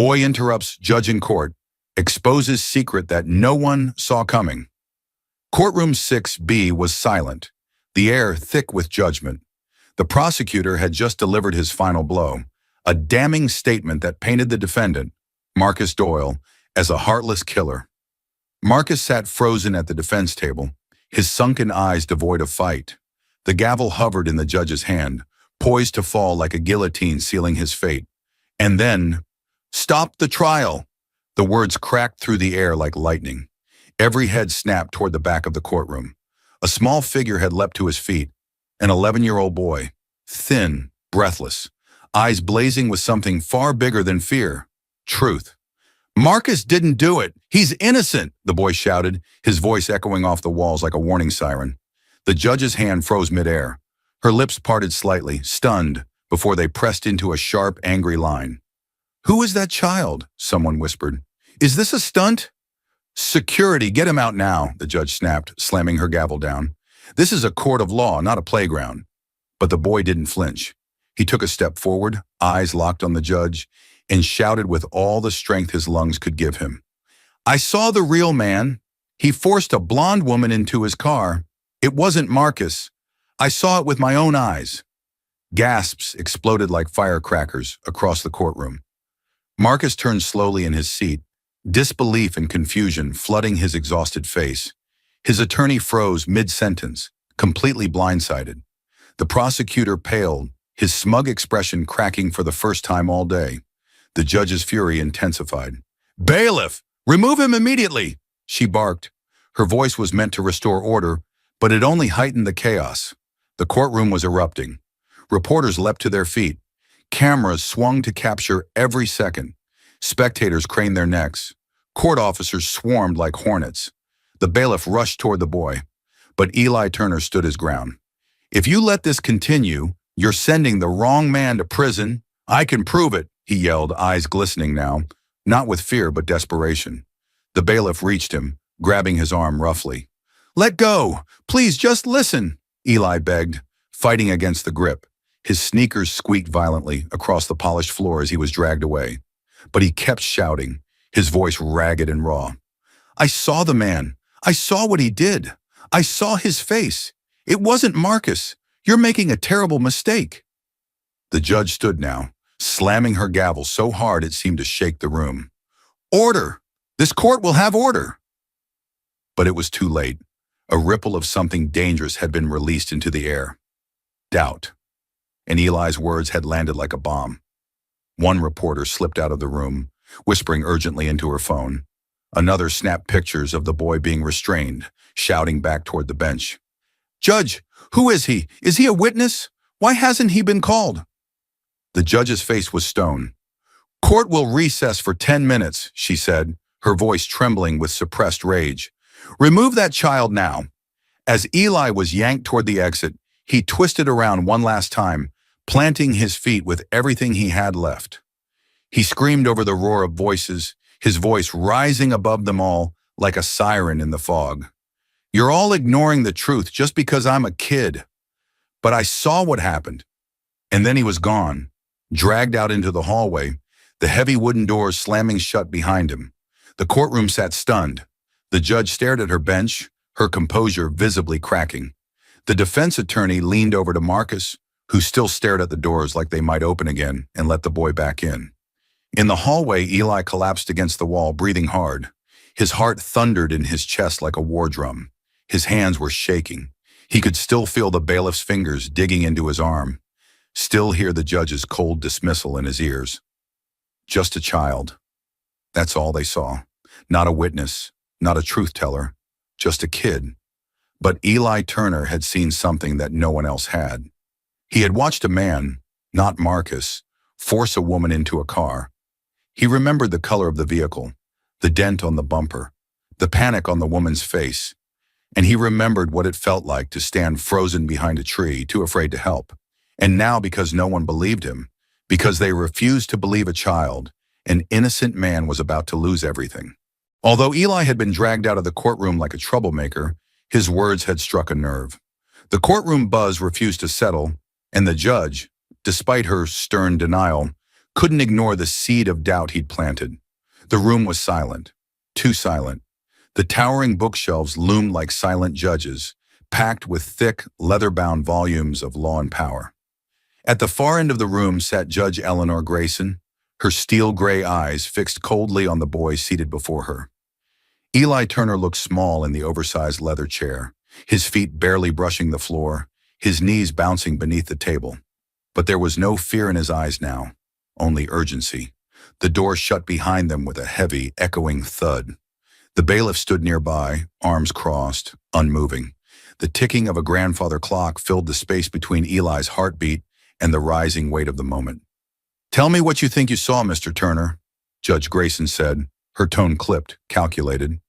Boy interrupts judge in court, exposes secret that no one saw coming. Courtroom 6B was silent, the air thick with judgment. The prosecutor had just delivered his final blow, a damning statement that painted the defendant, Marcus Doyle, as a heartless killer. Marcus sat frozen at the defense table, his sunken eyes devoid of fight. The gavel hovered in the judge's hand, poised to fall like a guillotine sealing his fate. And then, "Stop the trial!" The words cracked through the air like lightning. Every head snapped toward the back of the courtroom. A small figure had leapt to his feet, an 11-year-old boy, thin, breathless, eyes blazing with something far bigger than fear, truth. "Marcus didn't do it! He's innocent!" the boy shouted, his voice echoing off the walls like a warning siren. The judge's hand froze midair. Her lips parted slightly, stunned, before they pressed into a sharp, angry line. "Who is that child?" someone whispered. "Is this a stunt?" "Security, get him out now," the judge snapped, slamming her gavel down. "This is a court of law, not a playground." But the boy didn't flinch. He took a step forward, eyes locked on the judge, and shouted with all the strength his lungs could give him. "I saw the real man. He forced a blonde woman into his car. It wasn't Marcus. I saw it with my own eyes." Gasps exploded like firecrackers across the courtroom. Marcus turned slowly in his seat, disbelief and confusion flooding his exhausted face. His attorney froze mid-sentence, completely blindsided. The prosecutor paled, his smug expression cracking for the first time all day. The judge's fury intensified. "Bailiff, remove him immediately!" she barked. Her voice was meant to restore order, but it only heightened the chaos. The courtroom was erupting. Reporters leapt to their feet. Cameras swung to capture every second. Spectators craned their necks. Court officers swarmed like hornets. The bailiff rushed toward the boy, but Eli Turner stood his ground. "If you let this continue, you're sending the wrong man to prison. I can prove it," he yelled, eyes glistening now, not with fear but desperation. The bailiff reached him, grabbing his arm roughly. "Let go! Please, just listen!" Eli begged, fighting against the grip. His sneakers squeaked violently across the polished floor as he was dragged away. But he kept shouting, his voice ragged and raw. "I saw the man. I saw what he did. I saw his face. It wasn't Marcus. You're making a terrible mistake." The judge stood now, slamming her gavel so hard it seemed to shake the room. "Order! This court will have order!" But it was too late. A ripple of something dangerous had been released into the air. Doubt. And Eli's words had landed like a bomb. One reporter slipped out of the room, whispering urgently into her phone. Another snapped pictures of the boy being restrained, shouting back toward the bench. "Judge, who is he? Is he a witness? Why hasn't he been called?" The judge's face was stone. "Court will recess for 10 minutes, she said, her voice trembling with suppressed rage. "Remove that child now." As Eli was yanked toward the exit, he twisted around one last time, planting his feet with everything he had left. He screamed over the roar of voices, his voice rising above them all like a siren in the fog. "You're all ignoring the truth just because I'm a kid. But I saw what happened." And then he was gone, dragged out into the hallway, the heavy wooden doors slamming shut behind him. The courtroom sat stunned. The judge stared at her bench, her composure visibly cracking. The defense attorney leaned over to Marcus, who still stared at the doors like they might open again and let the boy back in. In the hallway, Eli collapsed against the wall, breathing hard. His heart thundered in his chest like a war drum. His hands were shaking. He could still feel the bailiff's fingers digging into his arm, still hear the judge's cold dismissal in his ears. Just a child. That's all they saw. Not a witness, not a truth teller, just a kid. But Eli Turner had seen something that no one else had. He had watched a man, not Marcus, force a woman into a car. He remembered the color of the vehicle, the dent on the bumper, the panic on the woman's face, and he remembered what it felt like to stand frozen behind a tree, too afraid to help. And now, because no one believed him, because they refused to believe a child, an innocent man was about to lose everything. Although Eli had been dragged out of the courtroom like a troublemaker, his words had struck a nerve. The courtroom buzz refused to settle, and the judge, despite her stern denial, couldn't ignore the seed of doubt he'd planted. The room was silent, too silent. The towering bookshelves loomed like silent judges, packed with thick, leather-bound volumes of Law and Power. At the far end of the room sat Judge Eleanor Grayson, her steel-gray eyes fixed coldly on the boy seated before her. Eli Turner looked small in the oversized leather chair, his feet barely brushing the floor, his knees bouncing beneath the table. But there was no fear in his eyes now, only urgency. The door shut behind them with a heavy, echoing thud. The bailiff stood nearby, arms crossed, unmoving. The ticking of a grandfather clock filled the space between Eli's heartbeat and the rising weight of the moment. "Tell me what you think you saw, Mr. Turner," Judge Grayson said, her tone clipped, calculated.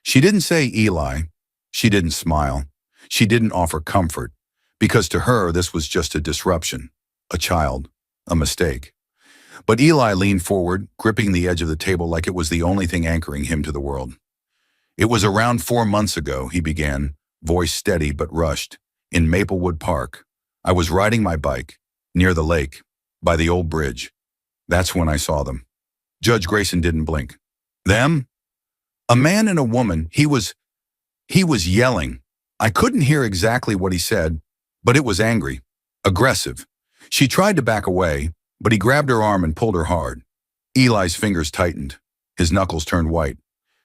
She didn't say Eli. She didn't smile. She didn't offer comfort, because to her this was just a disruption, a child, a mistake. But Eli leaned forward, gripping the edge of the table like it was the only thing anchoring him to the world. "It was around 4 months ago," he began, voice steady but rushed, "in Maplewood Park. I was riding my bike, near the lake, by the old bridge. That's when I saw them." Judge Grayson didn't blink. "Them? A man and a woman. He was yelling. I couldn't hear exactly what he said, but it was angry, aggressive. She tried to back away, but he grabbed her arm and pulled her hard." Eli's fingers tightened. His knuckles turned white.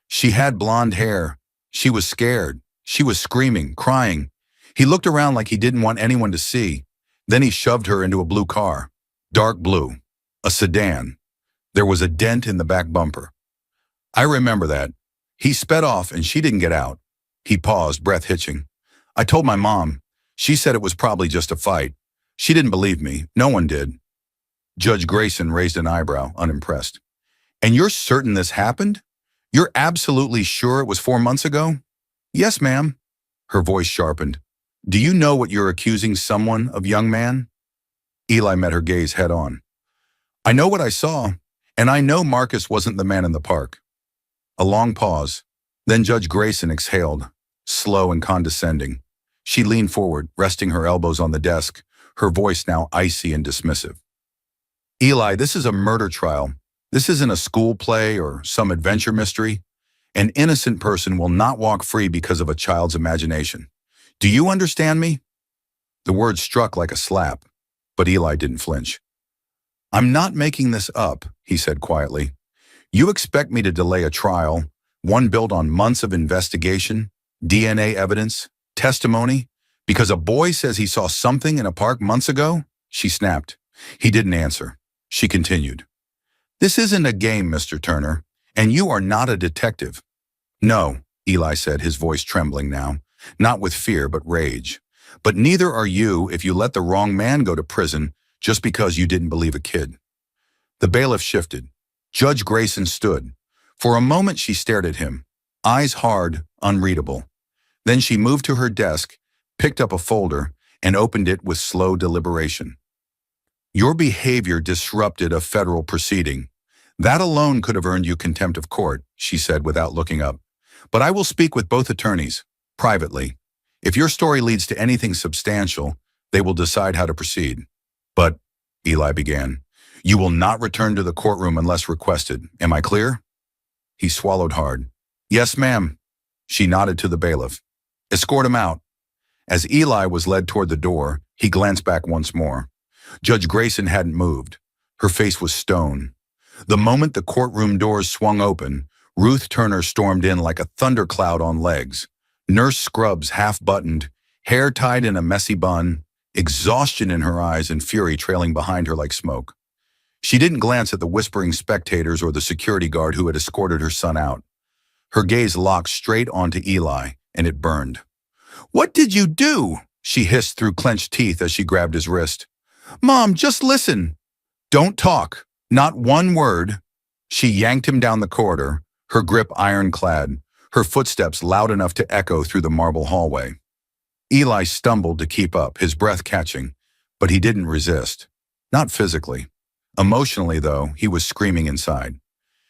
She had blonde hair. She was scared. She was screaming, crying. He looked around like he didn't want anyone to see. Then he shoved her into a blue car. Dark blue. A sedan. There was a dent in the back bumper. I remember that. He sped off and she didn't get out. He paused, breath hitching. "I told my mom. She said it was probably just a fight. She didn't believe me. No one did." Judge Grayson raised an eyebrow, unimpressed. "And you're certain this happened? You're absolutely sure it was 4 months ago?" "Yes, ma'am." Her voice sharpened. "Do you know what you're accusing someone of, young man?" Eli met her gaze head on. "I know what I saw, and I know Marcus wasn't the man in the park." A long pause. Then Judge Grayson exhaled, slow and condescending. She leaned forward, resting her elbows on the desk, her voice now icy and dismissive. "Eli, this is a murder trial. This isn't a school play or some adventure mystery. An innocent person will not walk free because of a child's imagination. Do you understand me?" The words struck like a slap, but Eli didn't flinch. "I'm not making this up," he said quietly. "You expect me to delay a trial, one built on months of investigation, DNA evidence, testimony, because a boy says he saw something in a park months ago?" She snapped. He didn't answer. She continued. "This isn't a game, Mr. Turner, and you are not a detective." "No," Eli said, his voice trembling now, not with fear but rage. "But neither are you if you let the wrong man go to prison just because you didn't believe a kid." The bailiff shifted. Judge Grayson stood. For a moment she stared at him, eyes hard, unreadable. Then she moved to her desk, picked up a folder, and opened it with slow deliberation. "Your behavior disrupted a federal proceeding. That alone could have earned you contempt of court," she said without looking up. "But I will speak with both attorneys, privately. If your story leads to anything substantial, they will decide how to proceed." "But," Eli began, "you will not return to the courtroom unless requested. Am I clear?" He swallowed hard. "Yes, ma'am." She nodded to the bailiff. "Escort him out." As Eli was led toward the door, he glanced back once more. Judge Grayson hadn't moved. Her face was stone. The moment the courtroom doors swung open, Ruth Turner stormed in like a thundercloud on legs. Nurse scrubs half-buttoned, hair tied in a messy bun, exhaustion in her eyes and fury trailing behind her like smoke. She didn't glance at the whispering spectators or the security guard who had escorted her son out. Her gaze locked straight onto Eli, and it burned. "What did you do?" she hissed through clenched teeth as she grabbed his wrist. "Mom, just listen." "Don't talk. Not one word." She yanked him down the corridor, her grip ironclad, her footsteps loud enough to echo through the marble hallway. Eli stumbled to keep up, his breath catching, but he didn't resist. Not physically. Emotionally, though, he was screaming inside.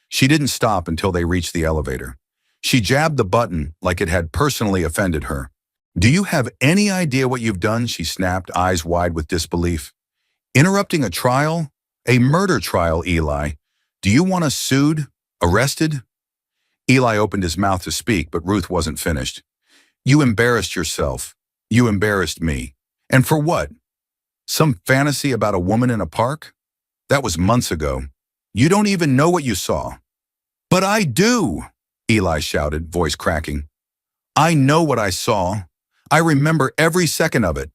She didn't stop until they reached the elevator. She jabbed the button like it had personally offended her. "Do you have any idea what you've done?" she snapped, eyes wide with disbelief. "Interrupting a trial? A murder trial, Eli. Do you want us sued? Arrested? Eli opened his mouth to speak, but Ruth wasn't finished. You embarrassed yourself. You embarrassed me. And for what? Some fantasy about a woman in a park? That was months ago. You don't even know what you saw. But I do, Eli shouted, voice cracking. I know what I saw. I remember every second of it.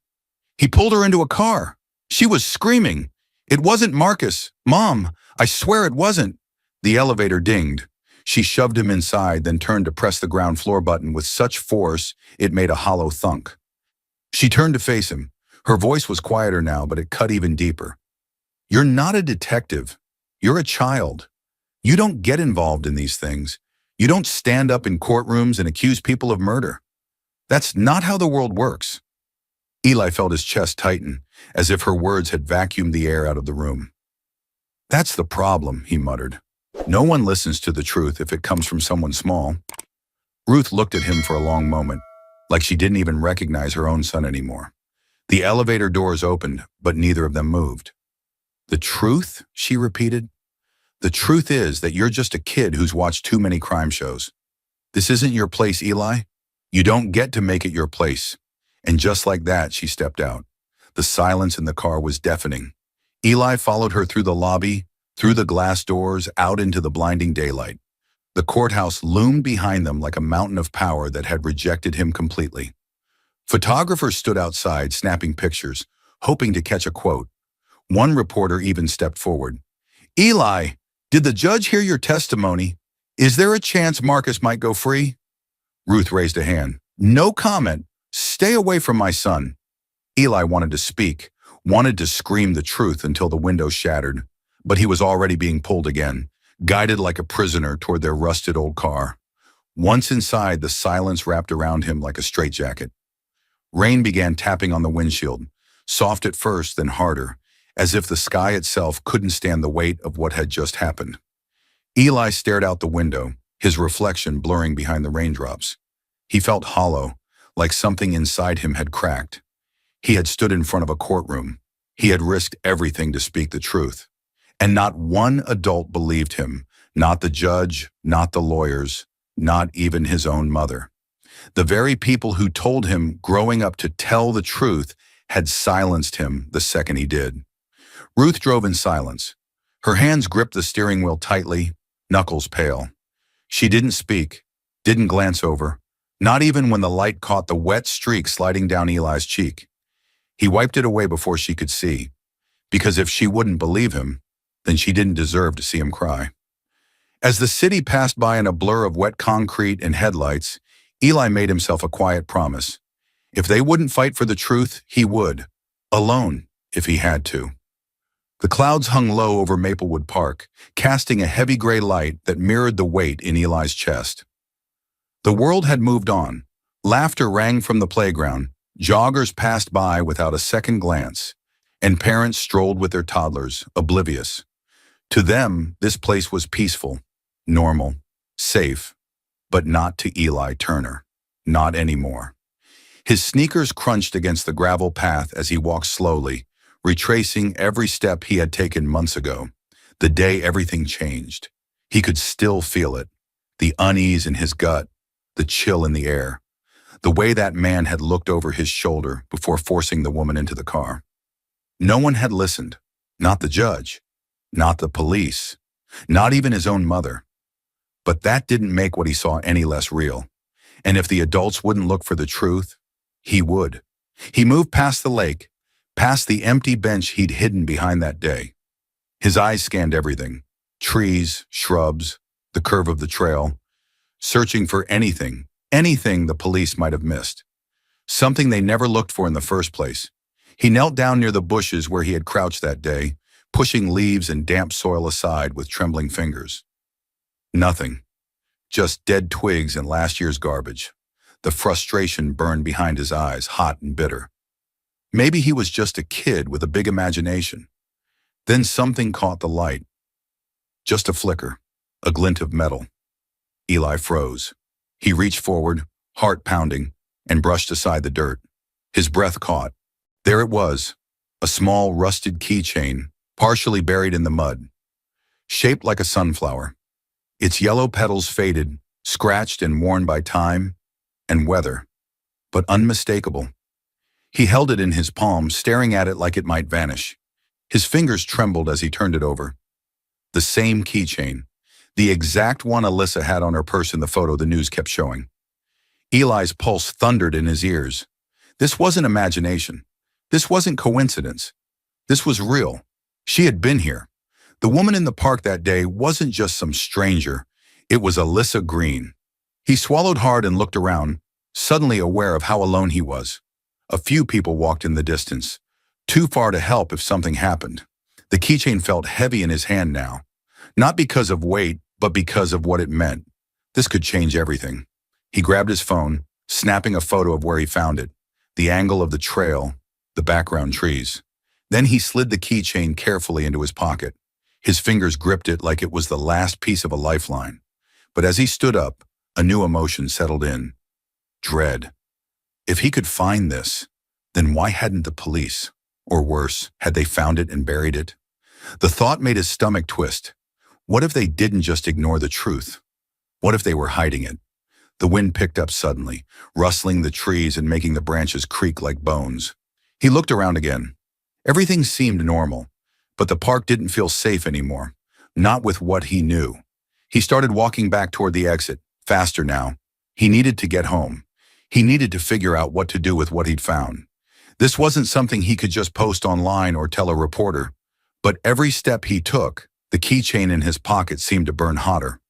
He pulled her into a car. She was screaming. It wasn't Marcus. Mom, I swear it wasn't. The elevator dinged. She shoved him inside, then turned to press the ground floor button with such force it made a hollow thunk. She turned to face him. Her voice was quieter now, but it cut even deeper. You're not a detective. You're a child. You don't get involved in these things. You don't stand up in courtrooms and accuse people of murder. That's not how the world works. Eli felt his chest tighten, as if her words had vacuumed the air out of the room. That's the problem, he muttered. No one listens to the truth if it comes from someone small. Ruth looked at him for a long moment, like she didn't even recognize her own son anymore. The elevator doors opened, but neither of them moved. The truth? She repeated. The truth is that you're just a kid who's watched too many crime shows. This isn't your place, Eli. You don't get to make it your place. And just like that, she stepped out. The silence in the car was deafening. Eli followed her through the lobby, through the glass doors, out into the blinding daylight. The courthouse loomed behind them like a mountain of power that had rejected him completely. Photographers stood outside, snapping pictures, hoping to catch a quote. One reporter even stepped forward. Eli, did the judge hear your testimony? Is there a chance Marcus might go free? Ruth raised a hand. No comment. Stay away from my son. Eli wanted to speak, wanted to scream the truth until the window shattered, but he was already being pulled again, guided like a prisoner toward their rusted old car. Once inside, the silence wrapped around him like a straitjacket. Rain began tapping on the windshield, soft at first, then harder, as if the sky itself couldn't stand the weight of what had just happened. Eli stared out the window, his reflection blurring behind the raindrops. He felt hollow, like something inside him had cracked. He had stood in front of a courtroom. He had risked everything to speak the truth. And not one adult believed him, not the judge, not the lawyers, not even his own mother. The very people who told him growing up to tell the truth had silenced him the second he did. Ruth drove in silence. Her hands gripped the steering wheel tightly, knuckles pale. She didn't speak, didn't glance over, not even when the light caught the wet streak sliding down Eli's cheek. He wiped it away before she could see, because if she wouldn't believe him, then she didn't deserve to see him cry. As the city passed by in a blur of wet concrete and headlights, Eli made himself a quiet promise. If they wouldn't fight for the truth, he would, alone, if he had to. The clouds hung low over Maplewood Park, casting a heavy gray light that mirrored the weight in Eli's chest. The world had moved on. Laughter rang from the playground, joggers passed by without a second glance, and parents strolled with their toddlers, oblivious. To them, this place was peaceful, normal, safe, but not to Eli Turner. Not anymore. His sneakers crunched against the gravel path as he walked slowly, retracing every step he had taken months ago, the day everything changed. He could still feel it, the unease in his gut, the chill in the air, the way that man had looked over his shoulder before forcing the woman into the car. No one had listened, not the judge, not the police, not even his own mother. But that didn't make what he saw any less real. And if the adults wouldn't look for the truth, he would. He moved past the lake, past the empty bench he'd hidden behind that day. His eyes scanned everything, trees, shrubs, the curve of the trail, searching for anything the police might have missed. Something they never looked for in the first place. He knelt down near the bushes where he had crouched that day, pushing leaves and damp soil aside with trembling fingers. Nothing. Just dead twigs and last year's garbage. The frustration burned behind his eyes, hot and bitter. Maybe he was just a kid with a big imagination. Then something caught the light. Just a flicker, a glint of metal. Eli froze. He reached forward, heart pounding, and brushed aside the dirt. His breath caught. There it was, a small rusted keychain, partially buried in the mud, shaped like a sunflower. Its yellow petals faded, scratched and worn by time and weather, but unmistakable. He held it in his palm, staring at it like it might vanish. His fingers trembled as he turned it over. The same keychain, the exact one Alyssa had on her purse in the photo the news kept showing. Eli's pulse thundered in his ears. This wasn't imagination. This wasn't coincidence. This was real. She had been here. The woman in the park that day wasn't just some stranger. It was Alyssa Green. He swallowed hard and looked around, suddenly aware of how alone he was. A few people walked in the distance, too far to help if something happened. The keychain felt heavy in his hand now, not because of weight, but because of what it meant. This could change everything. He grabbed his phone, snapping a photo of where he found it, the angle of the trail, the background trees. Then he slid the keychain carefully into his pocket. His fingers gripped it like it was the last piece of a lifeline. But as he stood up, a new emotion settled in. Dread. If he could find this, then why hadn't the police? Or worse, had they found it and buried it? The thought made his stomach twist. What if they didn't just ignore the truth? What if they were hiding it? The wind picked up suddenly, rustling the trees and making the branches creak like bones. He looked around again. Everything seemed normal, but the park didn't feel safe anymore, not with what he knew. He started walking back toward the exit, faster now. He needed to get home. He needed to figure out what to do with what he'd found. This wasn't something he could just post online or tell a reporter. But every step he took, the keychain in his pocket seemed to burn hotter.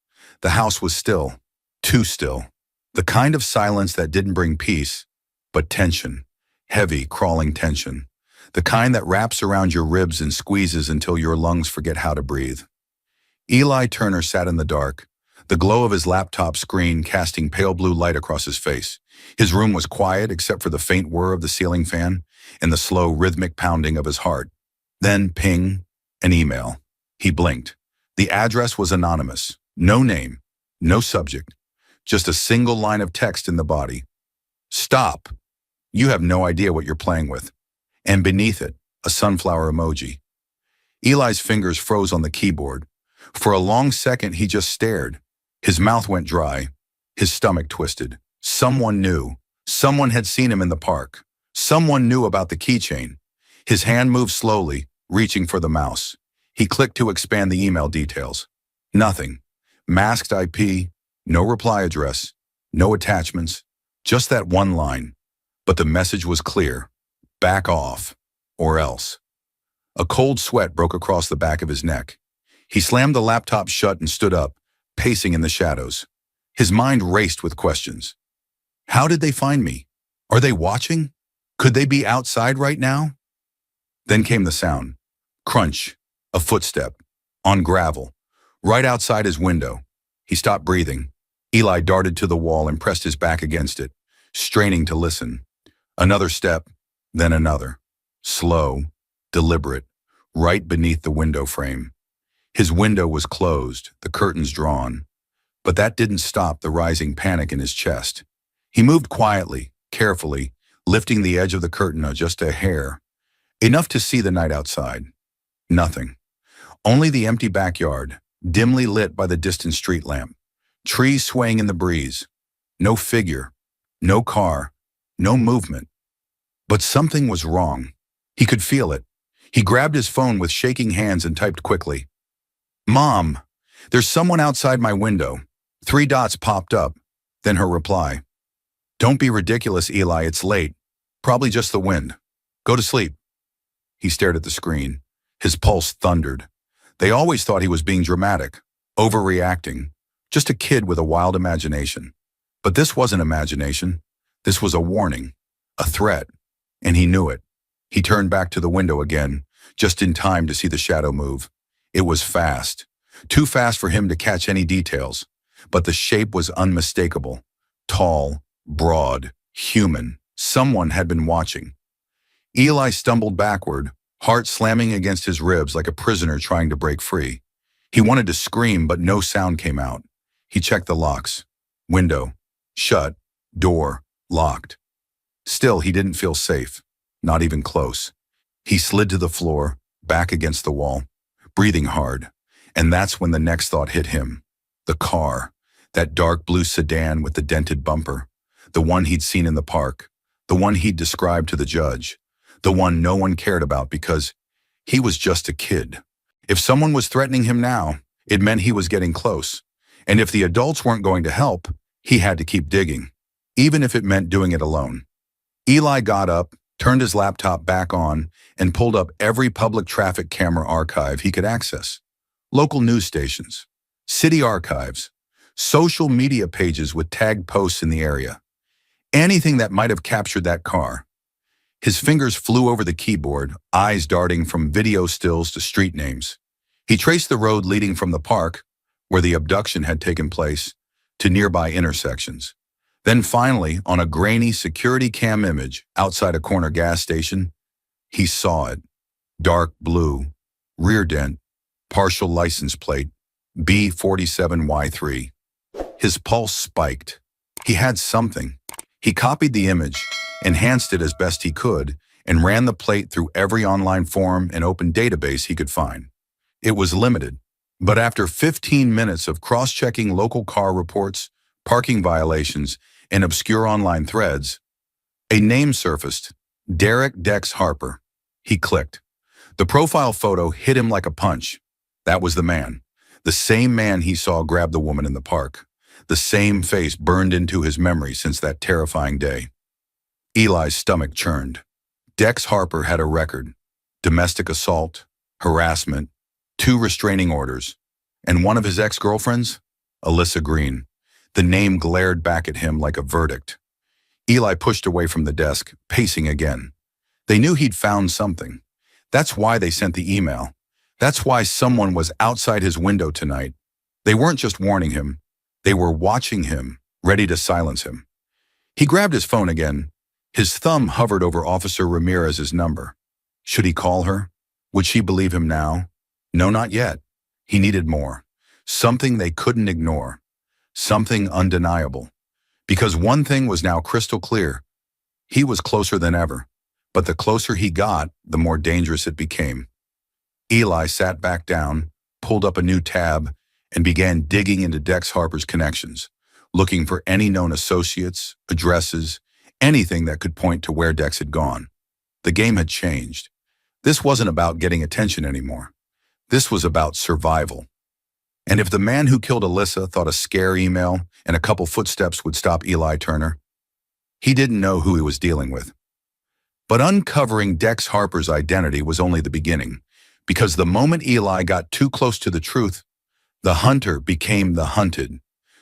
The house was still, too still. The kind of silence that didn't bring peace, but tension. Heavy, crawling tension. The kind that wraps around your ribs and squeezes until your lungs forget how to breathe. Eli Turner sat in the dark, the glow of his laptop screen casting pale blue light across his face. His room was quiet except for the faint whir of the ceiling fan and the slow, rhythmic pounding of his heart. Then, ping, an email. He blinked. The address was anonymous. No name, no subject, just a single line of text in the body. Stop. You have no idea what you're playing with. And beneath it, a sunflower emoji. Eli's fingers froze on the keyboard. For a long second, he just stared. His mouth went dry. His stomach twisted. Someone knew. Someone had seen him in the park. Someone knew about the keychain. His hand moved slowly, reaching for the mouse. He clicked to expand the email details. Nothing. Masked IP, no reply address, no attachments, just that one line. But the message was clear. Back off, or else. A cold sweat broke across the back of his neck. He slammed the laptop shut and stood up, pacing in the shadows. His mind raced with questions. How did they find me? Are they watching? Could they be outside right now? Then came the sound. Crunch. A footstep. On gravel. Right outside his window. He stopped breathing. Eli darted to the wall and pressed his back against it, straining to listen. Another step, then another. Slow, deliberate, right beneath the window frame. His window was closed, the curtains drawn. But that didn't stop the rising panic in his chest. He moved quietly, carefully, lifting the edge of the curtain just a hair. Enough to see the night outside. Nothing. Only the empty backyard, dimly lit by the distant street lamp. Trees swaying in the breeze. No figure. No car. No movement. But something was wrong. He could feel it. He grabbed his phone with shaking hands and typed quickly. Mom, there's someone outside my window. 3 dots popped up. Then her reply. Don't be ridiculous, Eli, it's late. Probably just the wind. Go to sleep. He stared at the screen. His pulse thundered. They always thought he was being dramatic, overreacting, just a kid with a wild imagination. But this wasn't imagination. This was a warning, a threat, and he knew it. He turned back to the window again, just in time to see the shadow move. It was fast, too fast for him to catch any details, but the shape was unmistakable. Tall, broad, human. Someone had been watching. Eli stumbled backward, heart slamming against his ribs like a prisoner trying to break free. He wanted to scream, but no sound came out. He checked the locks. Window, shut, door, locked. Still, he didn't feel safe, not even close. He slid to the floor, back against the wall, breathing hard. And that's when the next thought hit him. The car, that dark blue sedan with the dented bumper, the one he'd seen in the park, the one he'd described to the judge, the one no one cared about because he was just a kid. If someone was threatening him now, it meant he was getting close. And if the adults weren't going to help, he had to keep digging, even if it meant doing it alone. Eli got up, turned his laptop back on, and pulled up every public traffic camera archive he could access. Local news stations, city archives, social media pages with tagged posts in the area. Anything that might have captured that car. His fingers flew over the keyboard, eyes darting from video stills to street names. He traced the road leading from the park, where the abduction had taken place, to nearby intersections. Then finally, on a grainy security cam image outside a corner gas station, he saw it. Dark blue, rear dent, partial license plate, B47Y3. His pulse spiked. He had something. He copied the image, enhanced it as best he could, and ran the plate through every online forum and open database he could find. It was limited, but after 15 minutes of cross-checking local car reports, parking violations, and obscure online threads, a name surfaced, Derek Dex Harper. He clicked. The profile photo hit him like a punch. That was the man. The same man he saw grab the woman in the park. The same face burned into his memory since that terrifying day. Eli's stomach churned. Dex Harper had a record: domestic assault, harassment, 2 restraining orders, and one of his ex-girlfriends, Alyssa Green. The name glared back at him like a verdict. Eli pushed away from the desk, pacing again. They knew he'd found something. That's why they sent the email. That's why someone was outside his window tonight. They weren't just warning him. They were watching him, ready to silence him. He grabbed his phone again. His thumb hovered over Officer Ramirez's number. Should he call her? Would she believe him now? No, not yet. He needed more. Something they couldn't ignore. Something undeniable. Because one thing was now crystal clear. He was closer than ever. But the closer he got, the more dangerous it became. Eli sat back down, pulled up a new tab, and began digging into Dex Harper's connections, looking for any known associates, addresses, anything that could point to where Dex had gone. The game had changed. This wasn't about getting attention anymore. This was about survival. And if the man who killed Alyssa thought a scare email and a couple footsteps would stop Eli Turner, he didn't know who he was dealing with. But uncovering Dex Harper's identity was only the beginning, because the moment Eli got too close to the truth, the hunter became the hunted.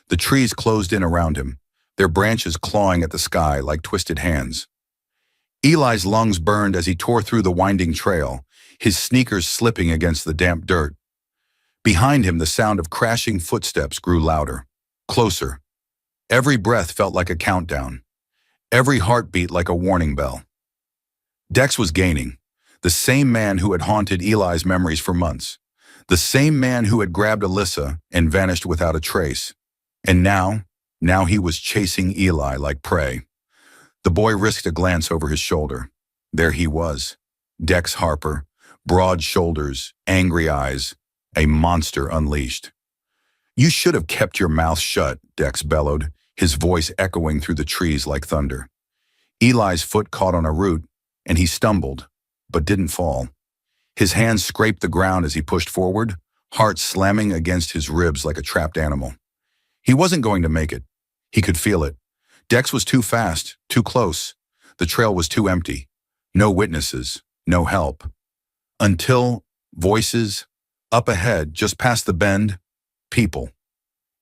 The trees closed in around him, their branches clawing at the sky like twisted hands. Eli's lungs burned as he tore through the winding trail, his sneakers slipping against the damp dirt. Behind him, the sound of crashing footsteps grew louder, closer. Every breath felt like a countdown, every heartbeat like a warning bell. Dex was gaining, the same man who had haunted Eli's memories for months, the same man who had grabbed Alyssa and vanished without a trace. And now he was chasing Eli like prey. The boy risked a glance over his shoulder. There he was, Dex Harper, broad shoulders, angry eyes, a monster unleashed. "You should have kept your mouth shut," Dex bellowed, his voice echoing through the trees like thunder. Eli's foot caught on a root, and he stumbled, but didn't fall. His hands scraped the ground as he pushed forward, heart slamming against his ribs like a trapped animal. He wasn't going to make it. He could feel it. Dex was too fast, too close. The trail was too empty. No witnesses, no help. Until voices, up ahead, just past the bend, people.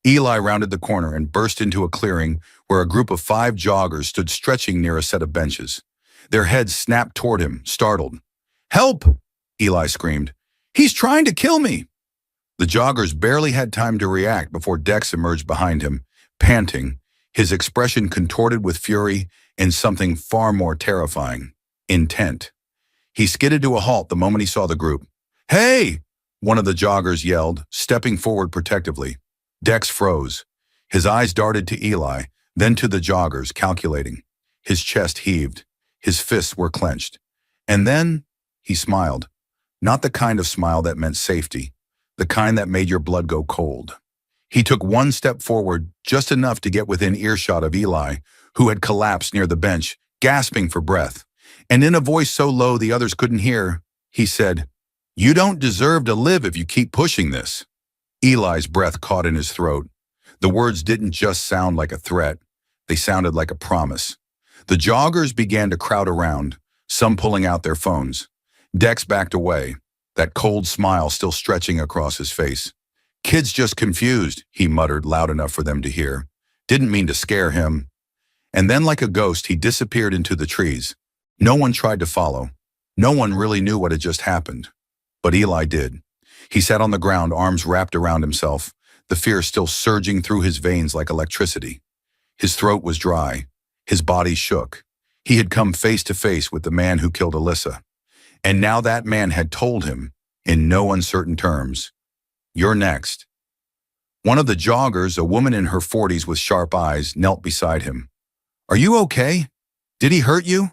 Eli rounded the corner and burst into a clearing where a group of 5 joggers stood stretching near a set of benches. Their heads snapped toward him, startled. "Help!" Eli screamed. "He's trying to kill me!" The joggers barely had time to react before Dex emerged behind him, panting, his expression contorted with fury and something far more terrifying: intent. He skidded to a halt the moment he saw the group. "Hey!" one of the joggers yelled, stepping forward protectively. Dex froze. His eyes darted to Eli, then to the joggers, calculating. His chest heaved. His fists were clenched. And then he smiled. Not the kind of smile that meant safety, the kind that made your blood go cold. He took one step forward, just enough to get within earshot of Eli, who had collapsed near the bench, gasping for breath. And in a voice so low the others couldn't hear, he said, "You don't deserve to live if you keep pushing this." Eli's breath caught in his throat. The words didn't just sound like a threat, they sounded like a promise. The joggers began to crowd around, some pulling out their phones. Dex backed away, that cold smile still stretching across his face. "Kid's just confused," he muttered loud enough for them to hear. Didn't mean to scare him. And then like a ghost, he disappeared into the trees. No one tried to follow. No one really knew what had just happened. But Eli did. He sat on the ground, arms wrapped around himself, the fear still surging through his veins like electricity. His throat was dry. His body shook. He had come face to face with the man who killed Alyssa. And now that man had told him, in no uncertain terms, "You're next." One of the joggers, a woman in her 40s with sharp eyes, knelt beside him. "Are you okay? Did he hurt you?"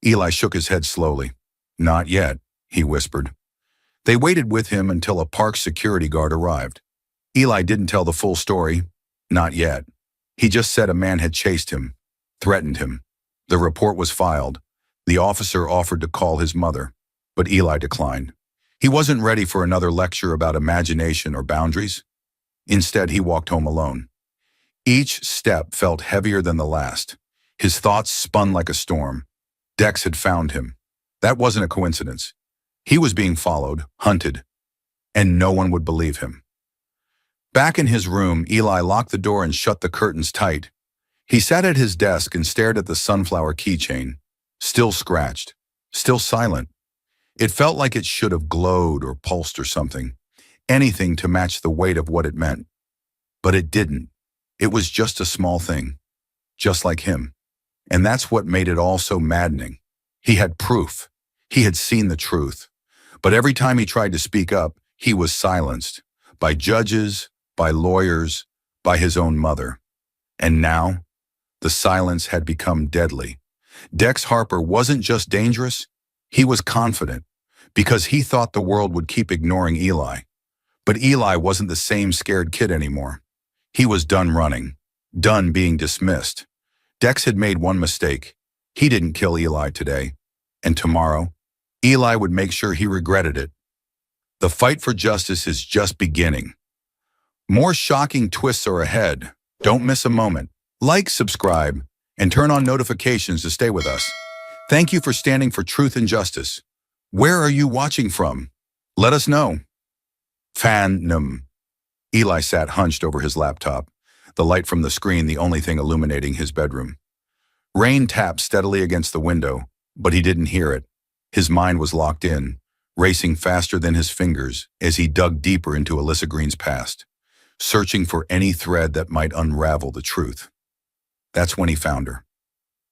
Eli shook his head slowly. "Not yet," he whispered. They waited with him until a park security guard arrived. Eli didn't tell the full story. Not yet. He just said a man had chased him, threatened him. The report was filed. The officer offered to call his mother, but Eli declined. He wasn't ready for another lecture about imagination or boundaries. Instead, he walked home alone. Each step felt heavier than the last. His thoughts spun like a storm. Dex had found him. That wasn't a coincidence. He was being followed, hunted, and no one would believe him. Back in his room, Eli locked the door and shut the curtains tight. He sat at his desk and stared at the sunflower keychain, still scratched, still silent. It felt like it should have glowed or pulsed or something, anything to match the weight of what it meant. But it didn't. It was just a small thing, just like him. And that's what made it all so maddening. He had proof. He had seen the truth. But every time he tried to speak up, he was silenced by judges, by lawyers, by his own mother. And now, the silence had become deadly. Dex Harper wasn't just dangerous, he was confident, because he thought the world would keep ignoring Eli. But Eli wasn't the same scared kid anymore. He was done running, done being dismissed. Dex had made one mistake. He didn't kill Eli today. And tomorrow, Eli would make sure he regretted it. The fight for justice is just beginning. More shocking twists are ahead. Don't miss a moment. Like, subscribe, and turn on notifications to stay with us. Thank you for standing for truth and justice. Where are you watching from? Let us know. Fan-num. Eli sat hunched over his laptop, the light from the screen the only thing illuminating his bedroom. Rain tapped steadily against the window, but he didn't hear it. His mind was locked in, racing faster than his fingers as he dug deeper into Alyssa Green's past, searching for any thread that might unravel the truth. That's when he found her.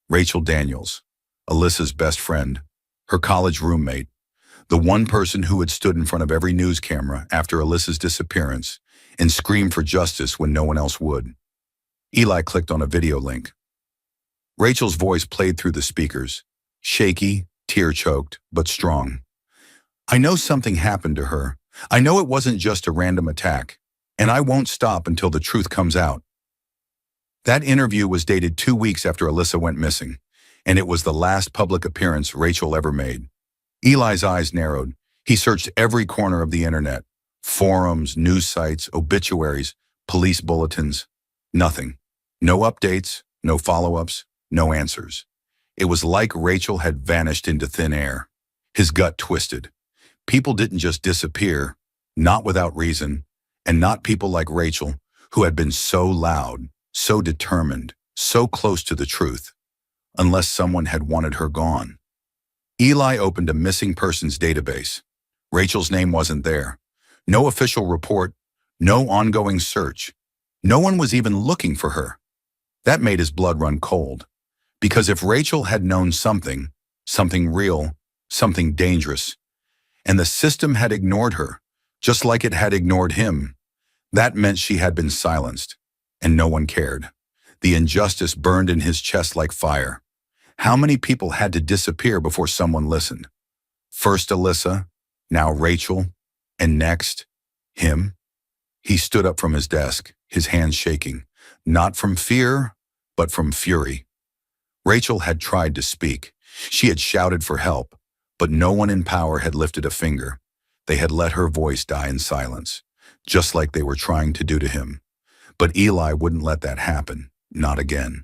Rachel Daniels, Alyssa's best friend, her college roommate, the one person who had stood in front of every news camera after Alyssa's disappearance and screamed for justice when no one else would. Eli clicked on a video link. Rachel's voice played through the speakers, shaky, tear-choked, but strong. "I know something happened to her. I know it wasn't just a random attack, and I won't stop until the truth comes out." That interview was dated 2 weeks after Alyssa went missing, and it was the last public appearance Rachel ever made. Eli's eyes narrowed. He searched every corner of the internet, forums, news sites, obituaries, police bulletins. Nothing. No updates, no follow-ups, no answers. It was like Rachel had vanished into thin air. His gut twisted. People didn't just disappear, not without reason, and not people like Rachel, who had been so loud, so determined, so close to the truth, unless someone had wanted her gone. Eli opened a missing persons database. Rachel's name wasn't there. No official report, no ongoing search. No one was even looking for her. That made his blood run cold. Because if Rachel had known something, something real, something dangerous, and the system had ignored her, just like it had ignored him, that meant she had been silenced, and no one cared. The injustice burned in his chest like fire. How many people had to disappear before someone listened? First Alyssa, Now Rachel, and next, him. He stood up from his desk, his hands shaking, not from fear, but from fury. Rachel had tried to speak. She had shouted for help, but no one in power had lifted a finger. They had let her voice die in silence, just like they were trying to do to him. But Eli wouldn't let that happen, not again.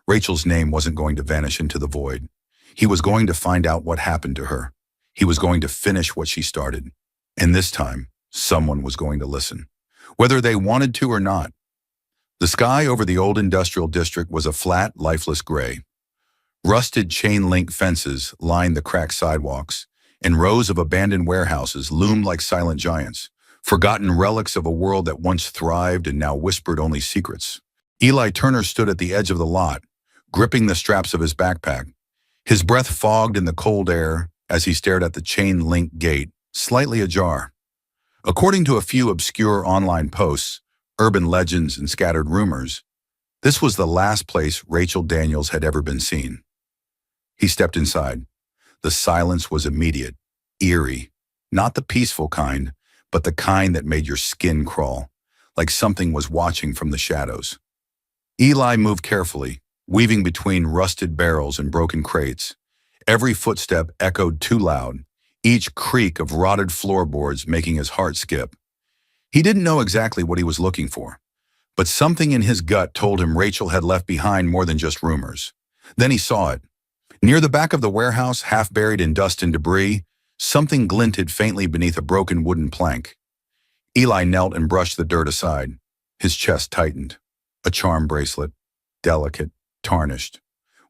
Rachel's name wasn't going to vanish into the void. He was going to find out what happened to her. He was going to finish what she started. And this time, someone was going to listen, whether they wanted to or not. The sky over the old industrial district was a flat, lifeless gray. Rusted chain-link fences lined the cracked sidewalks, and rows of abandoned warehouses loomed like silent giants, forgotten relics of a world that once thrived and now whispered only secrets. Eli Turner stood at the edge of the lot, gripping the straps of his backpack. His breath fogged in the cold air as he stared at the chain-link gate, slightly ajar. According to a few obscure online posts, urban legends, and scattered rumors, this was the last place Rachel Daniels had ever been seen. He stepped inside. The silence was immediate, eerie, not the peaceful kind, but the kind that made your skin crawl, like something was watching from the shadows. Eli moved carefully, weaving between rusted barrels and broken crates. Every footstep echoed too loud, each creak of rotted floorboards making his heart skip. He didn't know exactly what he was looking for, but something in his gut told him Rachel had left behind more than just rumors. Then he saw it. Near the back of the warehouse, half buried in dust and debris, something glinted faintly beneath a broken wooden plank. Eli knelt and brushed the dirt aside. His chest tightened. A charm bracelet, delicate, tarnished.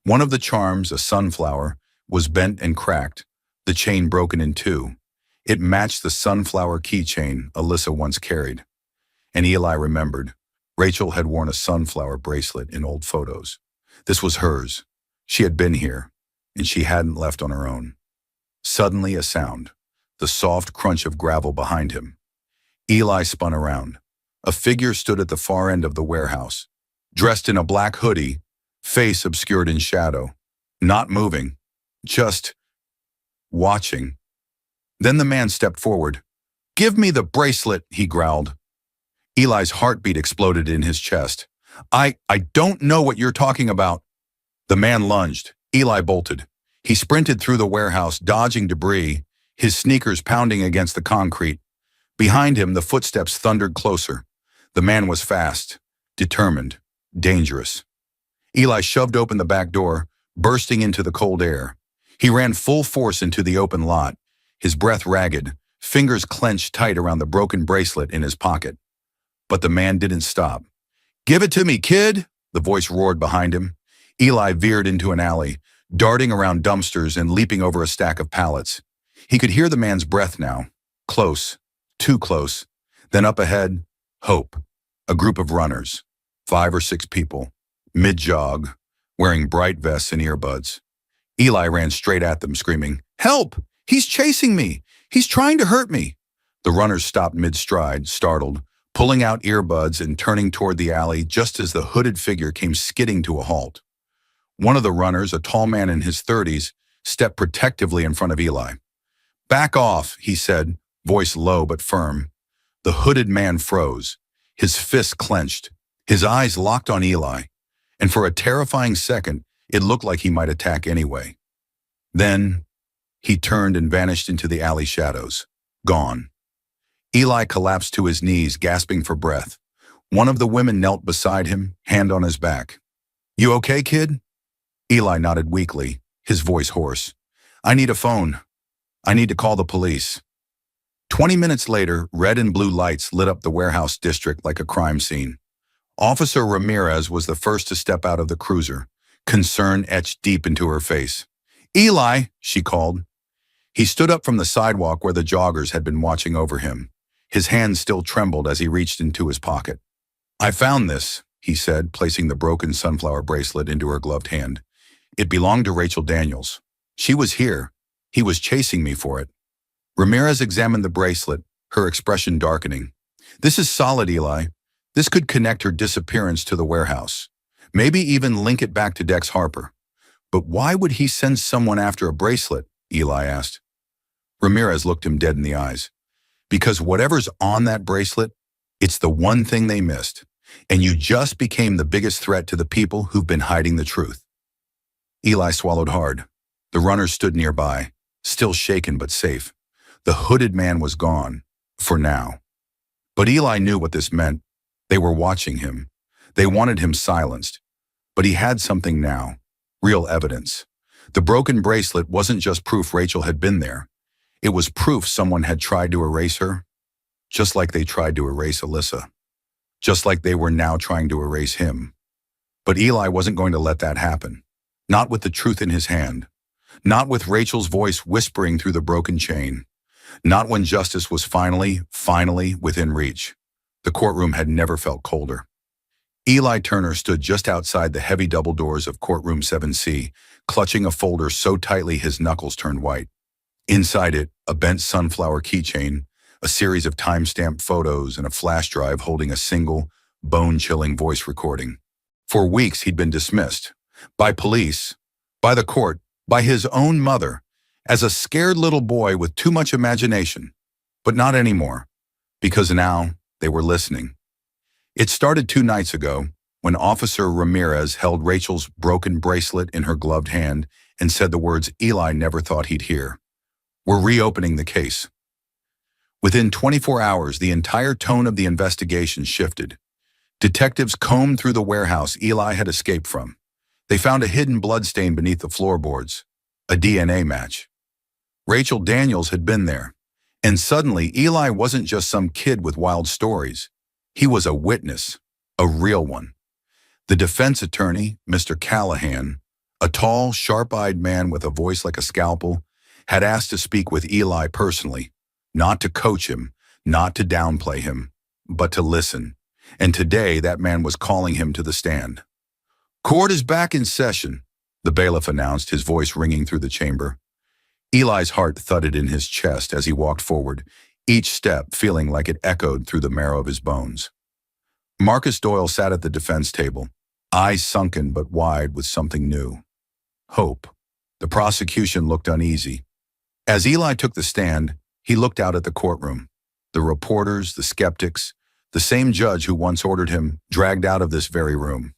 One of the charms, a sunflower, was bent and cracked, the chain broken in two. It matched the sunflower keychain Alyssa once carried. And Eli remembered. Rachel had worn a sunflower bracelet in old photos. This was hers. She had been here, and she hadn't left on her own. Suddenly a sound, the soft crunch of gravel behind him. Eli spun around. A figure stood at the far end of the warehouse, dressed in a black hoodie, face obscured in shadow, not moving, just watching. Then the man stepped forward. "Give me the bracelet," he growled. Eli's heartbeat exploded in his chest. I don't know what you're talking about." The man lunged. Eli bolted. He sprinted through the warehouse, dodging debris, his sneakers pounding against the concrete. Behind him, the footsteps thundered closer. The man was fast, determined, dangerous. Eli shoved open the back door, bursting into the cold air. He ran full force into the open lot, his breath ragged, fingers clenched tight around the broken bracelet in his pocket. But the man didn't stop. "Give it to me, kid!" the voice roared behind him. Eli veered into an alley, darting around dumpsters and leaping over a stack of pallets. He could hear the man's breath now. Close, too close. Then up ahead, hope. A group of runners, 5 or 6 people, mid-jog, wearing bright vests and earbuds. Eli ran straight at them, screaming, "Help! He's chasing me! He's trying to hurt me!" The runners stopped mid-stride, startled, pulling out earbuds and turning toward the alley just as the hooded figure came skidding to a halt. One of the runners, a tall man in his 30s, stepped protectively in front of Eli. "Back off," he said, voice low but firm. The hooded man froze, his fists clenched, his eyes locked on Eli, and for a terrifying second, it looked like he might attack anyway. Then, he turned and vanished into the alley shadows, gone. Eli collapsed to his knees, gasping for breath. One of the women knelt beside him, hand on his back. "You okay, kid?" Eli nodded weakly, his voice hoarse. "I need a phone. I need to call the police." 20 minutes later, red and blue lights lit up the warehouse district like a crime scene. Officer Ramirez was the first to step out of the cruiser, concern etched deep into her face. "Eli," she called. He stood up from the sidewalk where the joggers had been watching over him. His hands still trembled as he reached into his pocket. "I found this," he said, placing the broken sunflower bracelet into her gloved hand. "It belonged to Rachel Daniels. She was here. He was chasing me for it." Ramirez examined the bracelet, her expression darkening. "This is solid, Eli. This could connect her disappearance to the warehouse. Maybe even link it back to Dex Harper. But why would he send someone after a bracelet?" Eli asked. Ramirez looked him dead in the eyes. Because whatever's on that bracelet, it's the one thing they missed. And you just became the biggest threat to the people who've been hiding the truth. Eli swallowed hard. The runner stood nearby, still shaken but safe. The hooded man was gone, for now. But Eli knew what this meant. They were watching him. They wanted him silenced. But he had something now, real evidence. The broken bracelet wasn't just proof Rachel had been there. It was proof someone had tried to erase her, just like they tried to erase Alyssa. Just like they were now trying to erase him. But Eli wasn't going to let that happen. Not with the truth in his hand. Not with Rachel's voice whispering through the broken chain. Not when justice was finally within reach. The courtroom had never felt colder. Eli Turner stood just outside the heavy double doors of courtroom 7C, clutching a folder so tightly his knuckles turned white. Inside it, a bent sunflower keychain, a series of time-stamped photos, and a flash drive holding a single, bone-chilling voice recording. For weeks he'd been dismissed. By police, by the court, by his own mother, as a scared little boy with too much imagination. But not anymore, because now they were listening. It started 2 nights ago, when Officer Ramirez held Rachel's broken bracelet in her gloved hand and said the words Eli never thought he'd hear. We're reopening the case. Within 24 hours, the entire tone of the investigation shifted. Detectives combed through the warehouse Eli had escaped from. They found a hidden bloodstain beneath the floorboards, a DNA match. Rachel Daniels had been there. And suddenly, Eli wasn't just some kid with wild stories. He was a witness, a real one. The defense attorney, Mr. Callahan, a tall, sharp-eyed man with a voice like a scalpel, had asked to speak with Eli personally, not to coach him, not to downplay him, but to listen. And today, that man was calling him to the stand. Court is back in session, the bailiff announced, his voice ringing through the chamber. Eli's heart thudded in his chest as he walked forward, each step feeling like it echoed through the marrow of his bones. Marcus Doyle sat at the defense table, eyes sunken but wide with something new. Hope. The prosecution looked uneasy. As Eli took the stand, he looked out at the courtroom. The reporters, the skeptics, the same judge who once ordered him dragged out of this very room.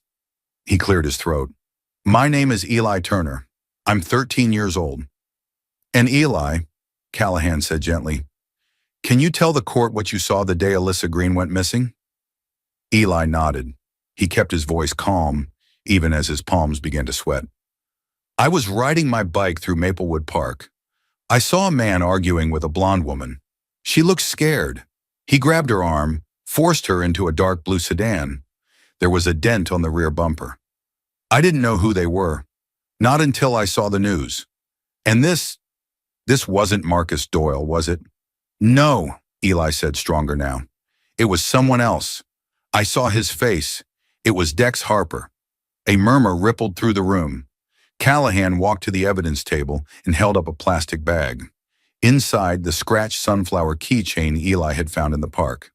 He cleared his throat. My name is Eli Turner. I'm 13 years old. And Eli, Callahan said gently, can you tell the court what you saw the day Alyssa Green went missing? Eli nodded. He kept his voice calm, even as his palms began to sweat. I was riding my bike through Maplewood Park. I saw a man arguing with a blonde woman. She looked scared. He grabbed her arm, forced her into a dark blue sedan. There was a dent on the rear bumper. I didn't know who they were, not until I saw the news. And this wasn't Marcus Doyle, was it? No, Eli said, stronger now. It was someone else. I saw his face. It was Dex Harper. A murmur rippled through the room. Callahan walked to the evidence table and held up a plastic bag. Inside, the scratched sunflower keychain Eli had found in the park.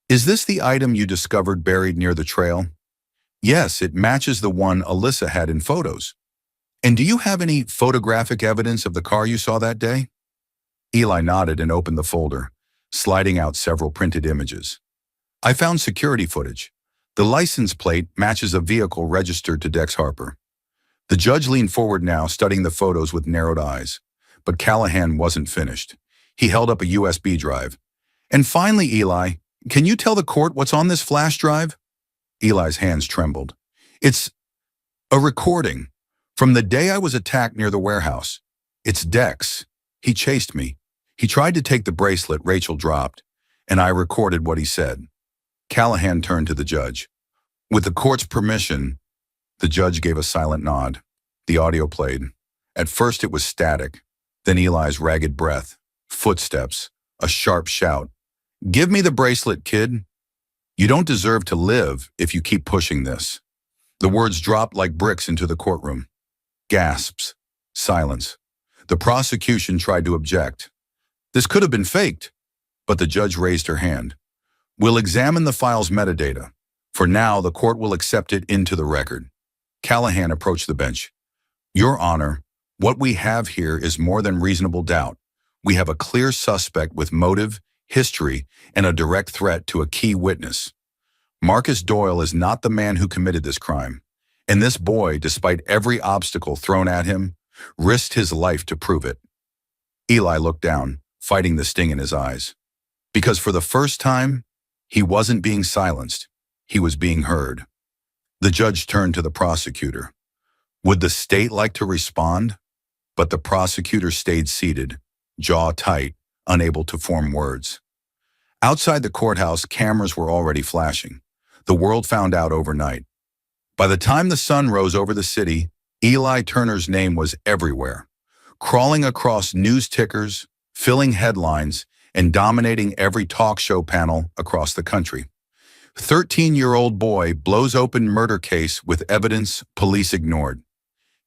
Is this the item you discovered buried near the trail? Yes, it matches the one Alyssa had in photos. And do you have any photographic evidence of the car you saw that day? Eli nodded and opened the folder, sliding out several printed images. I found security footage. The license plate matches a vehicle registered to Dex Harper. The judge leaned forward now, studying the photos with narrowed eyes. But Callahan wasn't finished. He held up a USB drive. And finally, Eli, can you tell the court what's on this flash drive? Eli's hands trembled. It's a recording from the day I was attacked near the warehouse. It's Dex. He chased me. He tried to take the bracelet Rachel dropped, and I recorded what he said. Callahan turned to the judge. With the court's permission, the judge gave a silent nod. The audio played. At first it was static, then Eli's ragged breath, footsteps, a sharp shout. Give me the bracelet, kid. You don't deserve to live if you keep pushing this. The words dropped like bricks into the courtroom. Gasps. Silence. The prosecution tried to object. This could have been faked, but the judge raised her hand. We'll examine the file's metadata. For now, the court will accept it into the record. Callahan approached the bench. Your Honor, what we have here is more than reasonable doubt. We have a clear suspect with motive, history, and a direct threat to a key witness. Marcus Doyle is not the man who committed this crime. And this boy, despite every obstacle thrown at him, risked his life to prove it. Eli looked down, fighting the sting in his eyes. Because for the first time, he wasn't being silenced. He was being heard. The judge turned to the prosecutor. Would the state like to respond? But the prosecutor stayed seated, jaw tight, unable to form words. Outside the courthouse, cameras were already flashing. The world found out overnight. By the time the sun rose over the city, Eli Turner's name was everywhere, crawling across news tickers, filling headlines, and dominating every talk show panel across the country. 13-year-old boy blows open murder case with evidence police ignored.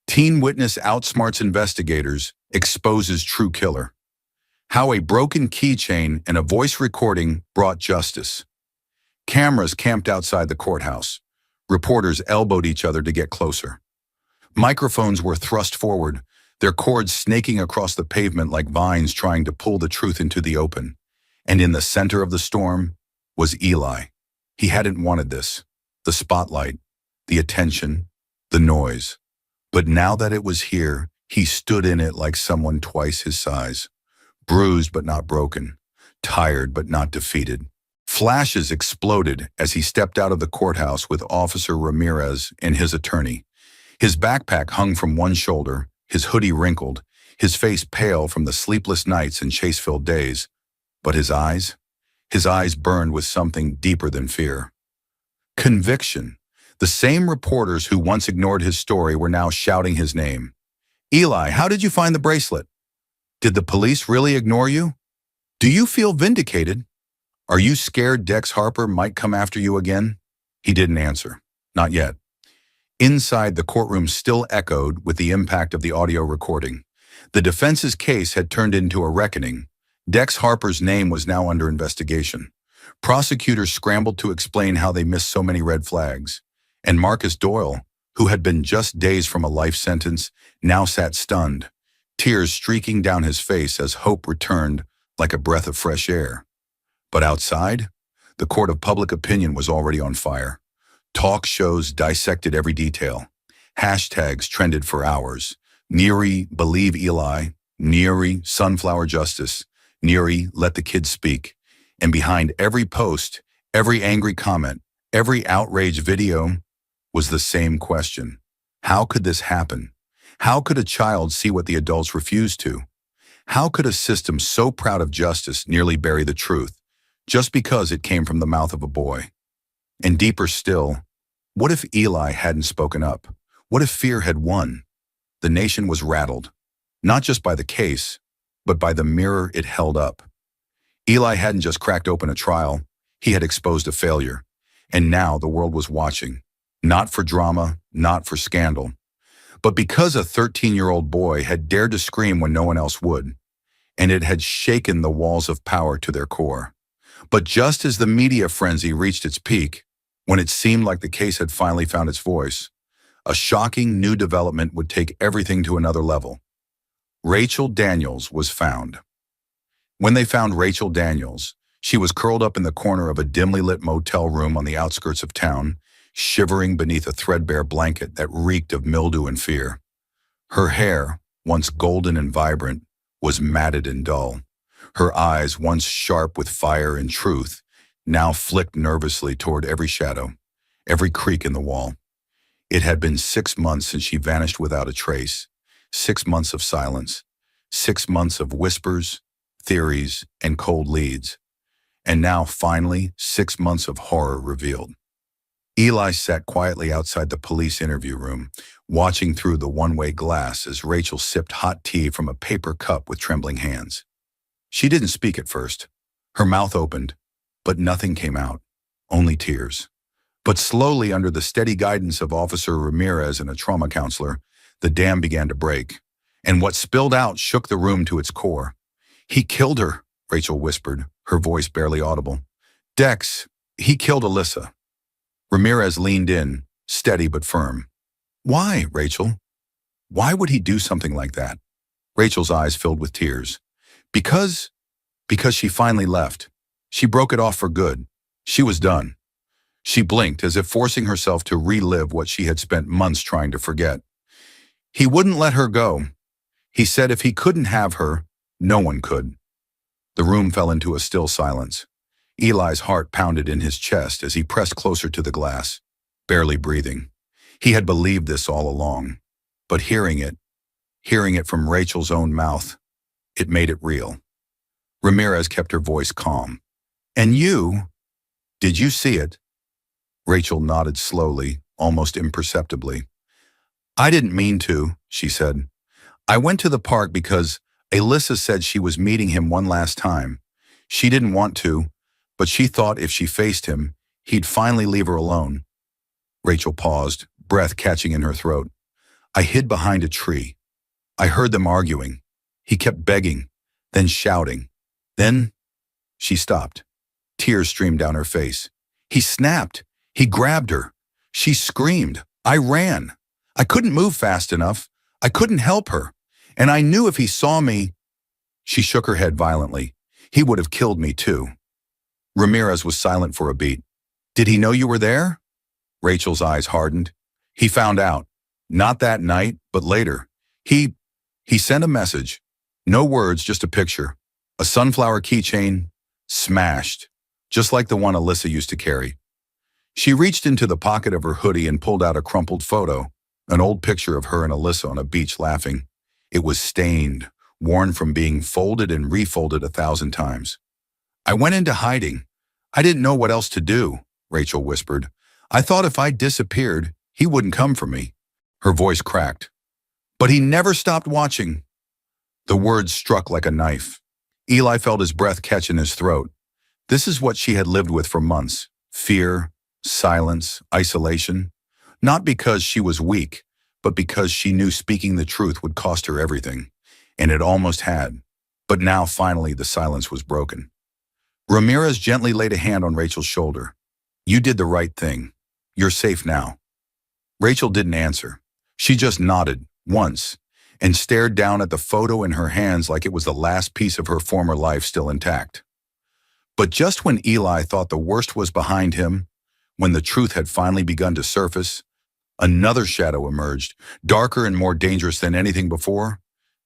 Teen witness outsmarts investigators, exposes true killer. How a broken keychain and a voice recording brought justice. Cameras camped outside the courthouse. Reporters elbowed each other to get closer. Microphones were thrust forward, their cords snaking across the pavement like vines trying to pull the truth into the open. And in the center of the storm was Eli. He hadn't wanted this. The spotlight, the attention, the noise. But now that it was here, he stood in it like someone twice his size. Bruised but not broken. Tired but not defeated. Flashes exploded as he stepped out of the courthouse with Officer Ramirez and his attorney. His backpack hung from one shoulder, his hoodie wrinkled, his face pale from the sleepless nights and chase-filled days. But his eyes burned with something deeper than fear. Conviction. The same reporters who once ignored his story were now shouting his name. Eli, how did you find the bracelet? Did the police really ignore you? Do you feel vindicated? Are you scared Dex Harper might come after you again? He didn't answer. Not yet. Inside, the courtroom still echoed with the impact of the audio recording. The defense's case had turned into a reckoning. Dex Harper's name was now under investigation. Prosecutors scrambled to explain how they missed so many red flags. And Marcus Doyle, who had been just days from a life sentence, now sat stunned, tears streaking down his face as hope returned like a breath of fresh air. But outside, the court of public opinion was already on fire. Talk shows dissected every detail. Hashtags trended for hours. Neary, believe Eli. Neary, sunflower justice. Neary, let the kids speak. And behind every post, every angry comment, every outrage video was the same question. How could this happen? How could a child see what the adults refused to? How could a system so proud of justice nearly bury the truth, just because it came from the mouth of a boy? And deeper still, what if Eli hadn't spoken up? What if fear had won? The nation was rattled, not just by the case, but by the mirror it held up. Eli hadn't just cracked open a trial, he had exposed a failure. And now the world was watching, not for drama, not for scandal, but because a 13-year-old boy had dared to scream when no one else would, and it had shaken the walls of power to their core. But just as the media frenzy reached its peak, when it seemed like the case had finally found its voice, a shocking new development would take everything to another level. Rachel Daniels was found. When they found Rachel Daniels, she was curled up in the corner of a dimly lit motel room on the outskirts of town, shivering beneath a threadbare blanket that reeked of mildew and fear. Her hair, once golden and vibrant, was matted and dull. Her eyes, once sharp with fire and truth, now flicked nervously toward every shadow, every creak in the wall. It had been 6 months since she vanished without a trace, 6 months of silence, 6 months of whispers, theories, and cold leads. And now, finally, 6 months of horror revealed. Eli sat quietly outside the police interview room, watching through the one-way glass as Rachel sipped hot tea from a paper cup with trembling hands. She didn't speak at first. Her mouth opened, but nothing came out, only tears. But slowly, under the steady guidance of Officer Ramirez and a trauma counselor, the dam began to break, and what spilled out shook the room to its core. "He killed her," Rachel whispered, her voice barely audible. "Dex, he killed Alyssa." Ramirez leaned in, steady but firm. "Why, Rachel? Why would he do something like that?" Rachel's eyes filled with tears. Because, because she finally left. She broke it off for good. She was done. She blinked as if forcing herself to relive what she had spent months trying to forget. He wouldn't let her go. He said if he couldn't have her, no one could. The room fell into a still silence. Eli's heart pounded in his chest as he pressed closer to the glass, barely breathing. He had believed this all along, but hearing it from Rachel's own mouth, it made it real. Ramirez kept her voice calm. And did you see it? Rachel nodded slowly, almost imperceptibly. I didn't mean to, she said. I went to the park because Alyssa said she was meeting him one last time. She didn't want to, but she thought if she faced him, he'd finally leave her alone. Rachel paused, breath catching in her throat. I hid behind a tree. I heard them arguing. He kept begging, then shouting. Then she stopped. Tears streamed down her face. He snapped. He grabbed her. She screamed. I ran. I couldn't move fast enough. I couldn't help her. And I knew if he saw me. She shook her head violently. He would have killed me too. Ramirez was silent for a beat. Did he know you were there? Rachel's eyes hardened. He found out. Not that night, but later. He sent a message. No words, just a picture. A sunflower keychain, smashed, just like the one Alyssa used to carry. She reached into the pocket of her hoodie and pulled out a crumpled photo, an old picture of her and Alyssa on a beach laughing. It was stained, worn from being folded and refolded 1,000 times. I went into hiding. I didn't know what else to do, Rachel whispered. I thought if I disappeared, he wouldn't come for me. Her voice cracked. But he never stopped watching. The words struck like a knife. Eli felt his breath catch in his throat. This is what she had lived with for months. Fear, silence, isolation. Not because she was weak, but because she knew speaking the truth would cost her everything. And it almost had. But now finally the silence was broken. Ramirez gently laid a hand on Rachel's shoulder. You did the right thing. You're safe now. Rachel didn't answer. She just nodded, once, and stared down at the photo in her hands like it was the last piece of her former life still intact. But just when Eli thought the worst was behind him, when the truth had finally begun to surface, another shadow emerged, darker and more dangerous than anything before.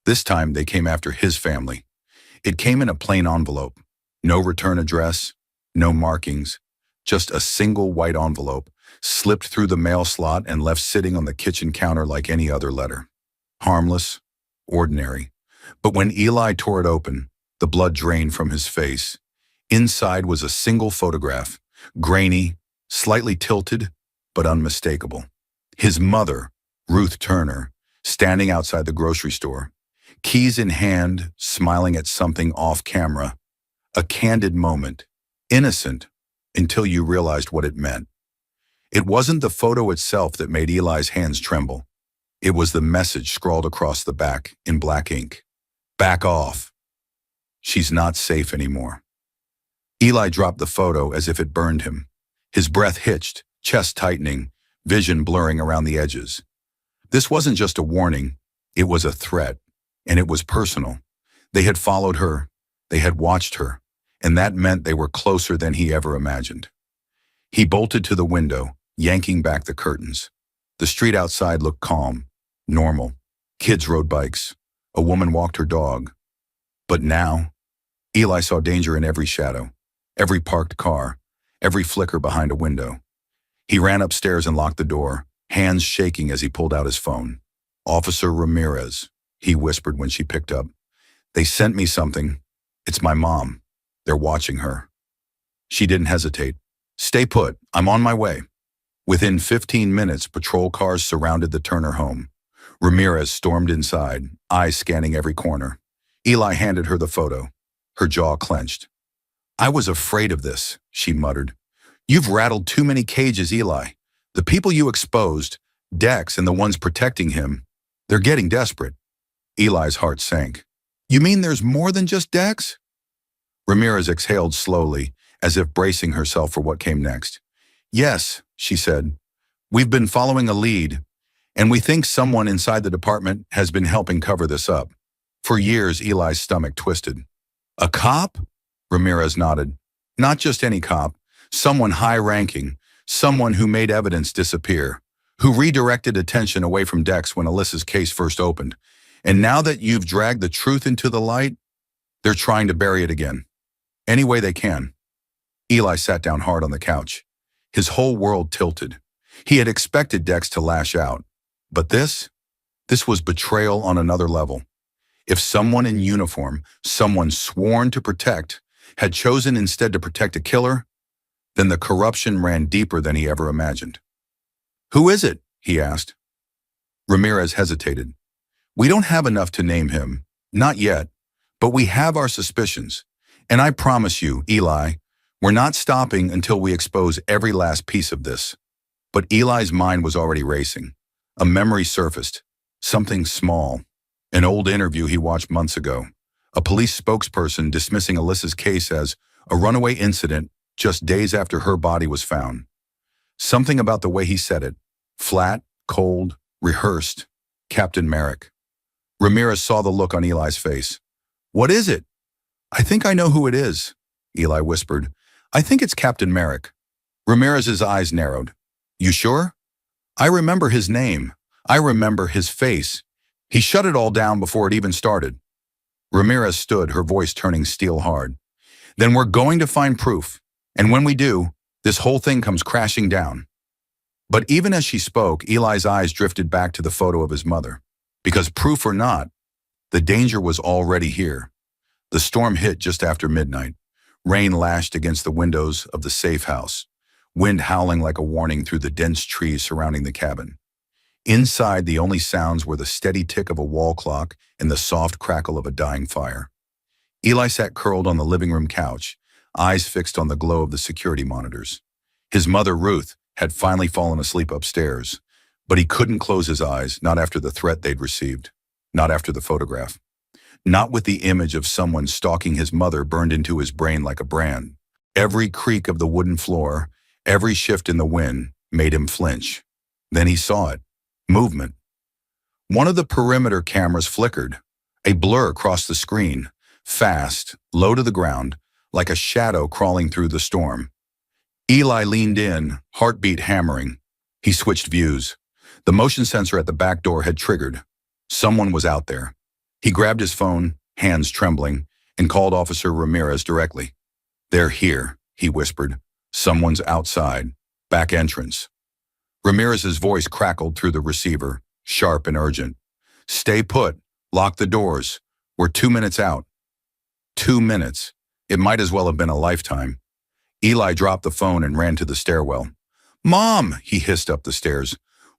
This time they came after his family. It came in a plain envelope. No return address, no markings, just a single white envelope, slipped through the mail slot and left sitting on the kitchen counter like any other letter. Harmless, ordinary. But when Eli tore it open, the blood drained from his face. Inside was a single photograph, grainy, slightly tilted, but unmistakable. His mother, Ruth Turner, standing outside the grocery store, keys in hand, smiling at something off camera. A candid moment, innocent, until you realized what it meant. It wasn't the photo itself that made Eli's hands tremble. It was the message scrawled across the back in black ink. Back off. She's not safe anymore. Eli dropped the photo as if it burned him. His breath hitched, chest tightening, vision blurring around the edges. This wasn't just a warning, it was a threat, and it was personal. They had followed her, they had watched her, and that meant they were closer than he ever imagined. He bolted to the window, yanking back the curtains. The street outside looked calm, normal. Kids rode bikes. A woman walked her dog. But now, Eli saw danger in every shadow, every parked car, every flicker behind a window. He ran upstairs and locked the door, hands shaking as he pulled out his phone. Officer Ramirez, he whispered when she picked up. They sent me something. It's my mom. They're watching her. She didn't hesitate. Stay put. I'm on my way. Within 15 minutes, patrol cars surrounded the Turner home. Ramirez stormed inside, eyes scanning every corner. Eli handed her the photo. Her jaw clenched. I was afraid of this, she muttered. You've rattled too many cages, Eli. The people you exposed, Dex and the ones protecting him, they're getting desperate. Eli's heart sank. You mean there's more than just Dex? Ramirez exhaled slowly, as if bracing herself for what came next. Yes, she said. We've been following a lead, and we think someone inside the department has been helping cover this up. For years, Eli's stomach twisted. A cop? Ramirez nodded. Not just any cop. Someone high-ranking. Someone who made evidence disappear. Who redirected attention away from Dex when Alyssa's case first opened. And now that you've dragged the truth into the light, they're trying to bury it again. Any way they can. Eli sat down hard on the couch. His whole world tilted. He had expected Dex to lash out. But this was betrayal on another level. If someone in uniform, someone sworn to protect, had chosen instead to protect a killer, then the corruption ran deeper than he ever imagined. Who is it? He asked. Ramirez hesitated. We don't have enough to name him. Not yet. But we have our suspicions. And I promise you, Eli, we're not stopping until we expose every last piece of this. But Eli's mind was already racing. A memory surfaced. Something small. An old interview he watched months ago. A police spokesperson dismissing Alyssa's case as a runaway incident just days after her body was found. Something about the way he said it. Flat, cold, rehearsed. Captain Merrick. Ramirez saw the look on Eli's face. What is it? I think I know who it is, Eli whispered. I think it's Captain Merrick. Ramirez's eyes narrowed. You sure? I remember his name. I remember his face. He shut it all down before it even started. Ramirez stood, her voice turning steel hard. Then we're going to find proof. And when we do, this whole thing comes crashing down. But even as she spoke, Eli's eyes drifted back to the photo of his mother. Because proof or not, the danger was already here. The storm hit just after midnight. Rain lashed against the windows of the safe house, wind howling like a warning through the dense trees surrounding the cabin. Inside, the only sounds were the steady tick of a wall clock and the soft crackle of a dying fire. Eli sat curled on the living room couch, eyes fixed on the glow of the security monitors. His mother, Ruth, had finally fallen asleep upstairs, but he couldn't close his eyes, not after the threat they'd received, not after the photograph. Not with the image of someone stalking his mother burned into his brain like a brand. Every creak of the wooden floor, every shift in the wind, made him flinch. Then he saw it. Movement. One of the perimeter cameras flickered. A blur crossed the screen, fast, low to the ground, like a shadow crawling through the storm. Eli leaned in, heartbeat hammering. He switched views. The motion sensor at the back door had triggered. Someone was out there. He grabbed his phone, hands trembling, and called Officer Ramirez directly. They're here, he whispered. Someone's outside. Back entrance. Ramirez's voice crackled through the receiver, sharp and urgent. Stay put. Lock the doors. We're 2 minutes out. 2 minutes. It might as well have been a lifetime. Eli dropped the phone and ran to the stairwell. Mom, he hissed up the stairs.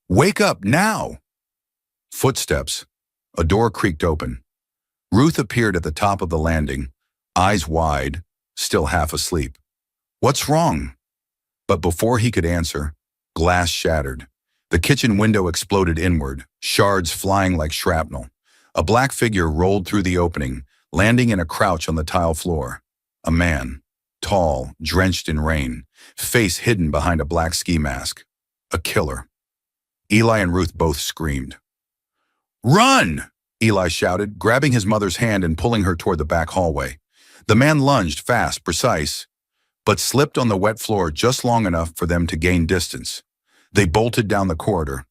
Wake up now! Footsteps. A door creaked open. Ruth appeared at the top of the landing, eyes wide, still half asleep. What's wrong? But before he could answer, glass shattered. The kitchen window exploded inward, shards flying like shrapnel. A black figure rolled through the opening, landing in a crouch on the tile floor. A man, tall, drenched in rain, face hidden behind a black ski mask. A killer. Eli and Ruth both screamed. Run! Eli shouted, grabbing his mother's hand and pulling her toward the back hallway. The man lunged fast, precise, but slipped on the wet floor just long enough for them to gain distance. They bolted down the corridor.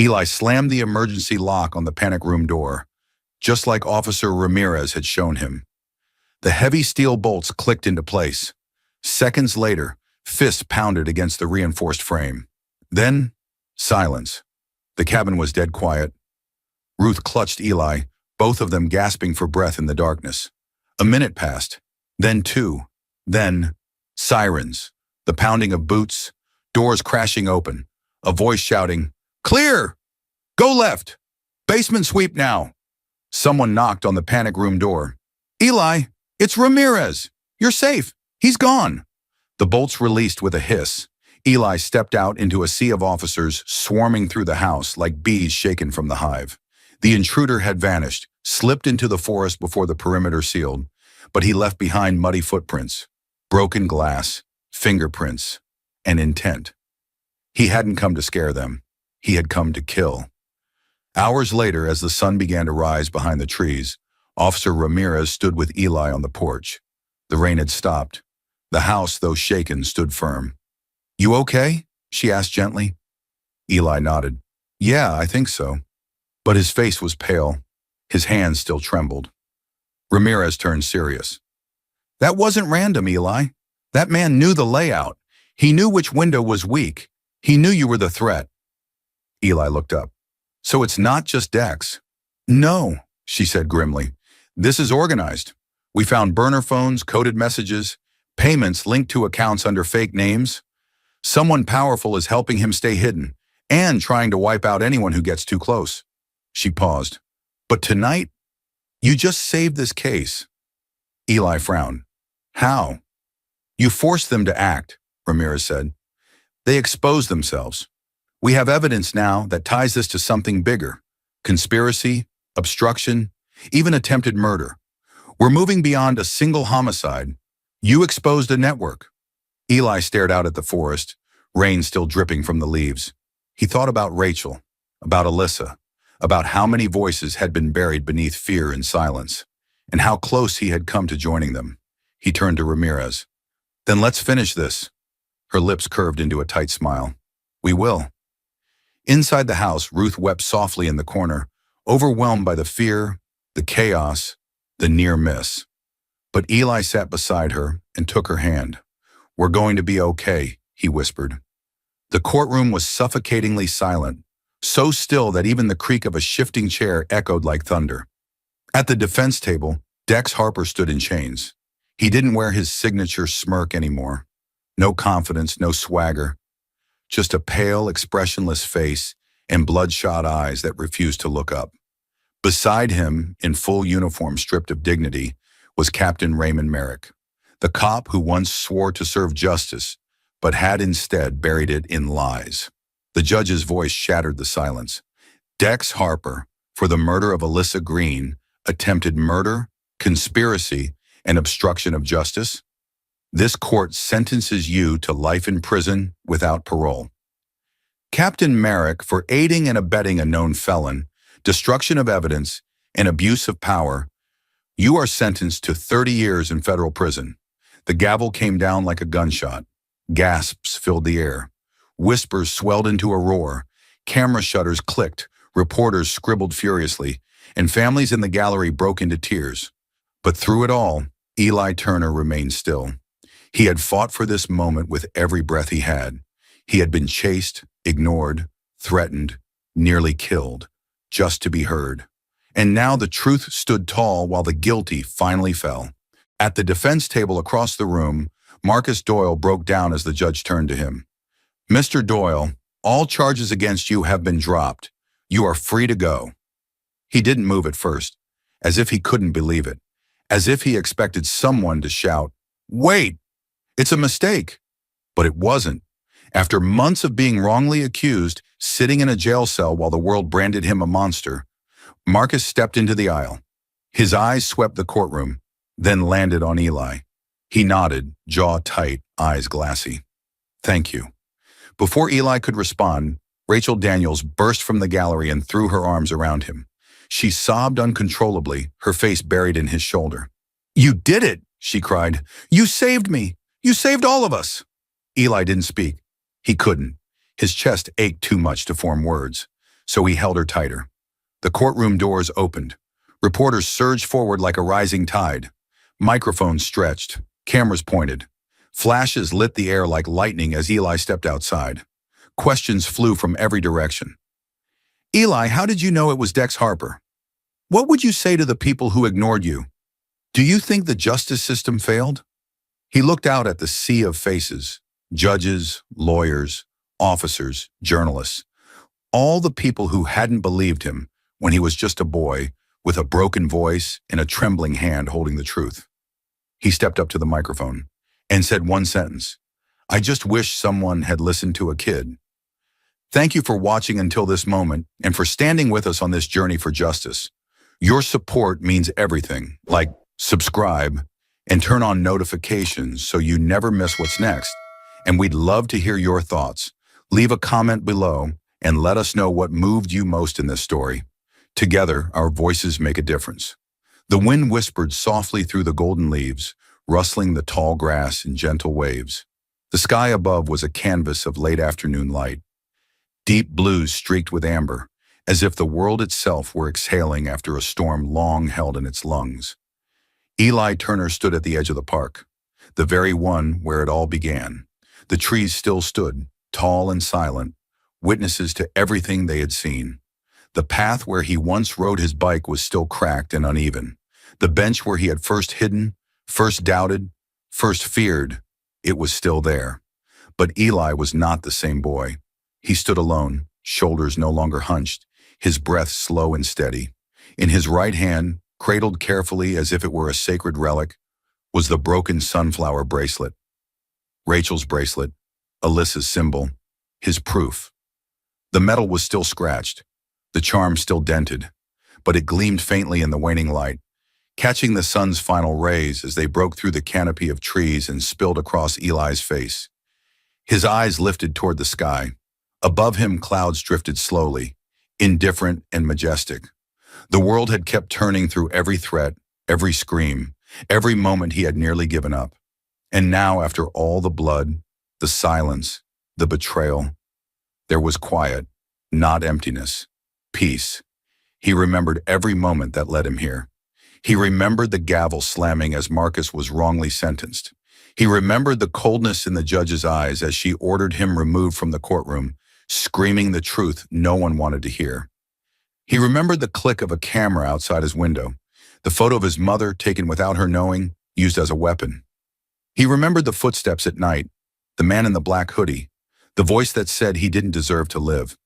Eli slammed the emergency lock on the panic room door, just like Officer Ramirez had shown him. The heavy steel bolts clicked into place. Seconds later, fists pounded against the reinforced frame. Then, silence. The cabin was dead quiet. Ruth clutched Eli, both of them gasping for breath in the darkness. A minute passed, then 2, then sirens, the pounding of boots, doors crashing open, a voice shouting, Clear! Go left! Basement sweep now! Someone knocked on the panic room door. Eli, it's Ramirez! You're safe! He's gone! The bolts released with a hiss. Eli stepped out into a sea of officers swarming through the house like bees shaken from the hive. The intruder had vanished, slipped into the forest before the perimeter sealed, but he left behind muddy footprints, broken glass, fingerprints, and intent. He hadn't come to scare them. He had come to kill. Hours later, as the sun began to rise behind the trees, Officer Ramirez stood with Eli on the porch. The rain had stopped. The house, though shaken, stood firm. "You okay?" she asked gently. Eli nodded. "Yeah, I think so." But his face was pale. His hands still trembled. Ramirez turned serious. "That wasn't random, Eli. That man knew the layout. He knew which window was weak. He knew you were the threat." Eli looked up. "So it's not just Dex?" "No," she said grimly. "This is organized. We found burner phones, coded messages, payments linked to accounts under fake names. Someone powerful is helping him stay hidden and trying to wipe out anyone who gets too close." She paused. "But tonight, you just saved this case." Eli frowned. "How?" "You forced them to act," Ramirez said. "They exposed themselves. We have evidence now that ties this to something bigger: conspiracy, obstruction, even attempted murder. We're moving beyond a single homicide. You exposed a network." Eli stared out at the forest, rain still dripping from the leaves. He thought about Rachel, about Alyssa, about how many voices had been buried beneath fear and silence, and how close he had come to joining them. He turned to Ramirez. "Then let's finish this." Her lips curved into a tight smile. "We will." Inside the house, Ruth wept softly in the corner, overwhelmed by the fear, the chaos, the near miss. But Eli sat beside her and took her hand. "We're going to be okay," he whispered. The courtroom was suffocatingly silent, so still that even the creak of a shifting chair echoed like thunder. At the defense table, Dex Harper stood in chains. He didn't wear his signature smirk anymore. No confidence, no swagger. Just a pale, expressionless face and bloodshot eyes that refused to look up. Beside him, in full uniform stripped of dignity, was Captain Raymond Merrick, the cop who once swore to serve justice, but had instead buried it in lies. The judge's voice shattered the silence. "Dex Harper, for the murder of Alyssa Green, attempted murder, conspiracy, and obstruction of justice. This court sentences you to life in prison without parole. Captain Merrick, for aiding and abetting a known felon, destruction of evidence, and abuse of power, you are sentenced to 30 years in federal prison." The gavel came down like a gunshot. Gasps filled the air. Whispers swelled into a roar. Camera shutters clicked. Reporters scribbled furiously, and families in the gallery broke into tears. But through it all, Eli Turner remained still. He had fought for this moment with every breath he had. He had been chased, ignored, threatened, nearly killed, just to be heard. And now the truth stood tall while the guilty finally fell. At the defense table across the room, Marcus Doyle broke down as the judge turned to him. "Mr. Doyle, all charges against you have been dropped. You are free to go." He didn't move at first, as if he couldn't believe it, as if he expected someone to shout, "Wait, it's a mistake." But it wasn't. After months of being wrongly accused, sitting in a jail cell while the world branded him a monster, Marcus stepped into the aisle. His eyes swept the courtroom, then landed on Eli. He nodded, jaw tight, eyes glassy. "Thank you." Before Eli could respond, Rachel Daniels burst from the gallery and threw her arms around him. She sobbed uncontrollably, her face buried in his shoulder. "You did it!" she cried. "You saved me! You saved all of us!" Eli didn't speak. He couldn't. His chest ached too much to form words, so he held her tighter. The courtroom doors opened. Reporters surged forward like a rising tide. Microphones stretched. Cameras pointed. Flashes lit the air like lightning as Eli stepped outside. Questions flew from every direction. "Eli, how did you know it was Dex Harper? What would you say to the people who ignored you? Do you think the justice system failed?" He looked out at the sea of faces, judges, lawyers, officers, journalists, all the people who hadn't believed him when he was just a boy with a broken voice and a trembling hand holding the truth. He stepped up to the microphone and said one sentence, "I just wish someone had listened to a kid." Thank you for watching until this moment and for standing with us on this journey for justice. Your support means everything, like subscribe and turn on notifications so you never miss what's next. And we'd love to hear your thoughts. Leave a comment below and let us know what moved you most in this story. Together, our voices make a difference. The wind whispered softly through the golden leaves, rustling the tall grass in gentle waves. The sky above was a canvas of late afternoon light, deep blues streaked with amber, as if the world itself were exhaling after a storm long held in its lungs. Eli Turner stood at the edge of the park, the very one where it all began. The trees still stood, tall and silent, witnesses to everything they had seen. The path where he once rode his bike was still cracked and uneven. The bench where he had first hidden, first doubted, first feared, it was still there. But Eli was not the same boy. He stood alone, shoulders no longer hunched, his breath slow and steady. In his right hand, cradled carefully as if it were a sacred relic, was the broken sunflower bracelet. Rachel's bracelet, Alyssa's symbol, his proof. The metal was still scratched, the charm still dented, but it gleamed faintly in the waning light, catching the sun's final rays as they broke through the canopy of trees and spilled across Eli's face. His eyes lifted toward the sky. Above him, clouds drifted slowly, indifferent and majestic. The world had kept turning through every threat, every scream, every moment he had nearly given up. And now, after all the blood, the silence, the betrayal, there was quiet, not emptiness, peace. He remembered every moment that led him here. He remembered the gavel slamming as Marcus was wrongly sentenced. He remembered the coldness in the judge's eyes as she ordered him removed from the courtroom, screaming the truth no one wanted to hear. He remembered the click of a camera outside his window, the photo of his mother taken without her knowing, used as a weapon. He remembered the footsteps at night, the man in the black hoodie, the voice that said he didn't deserve to live.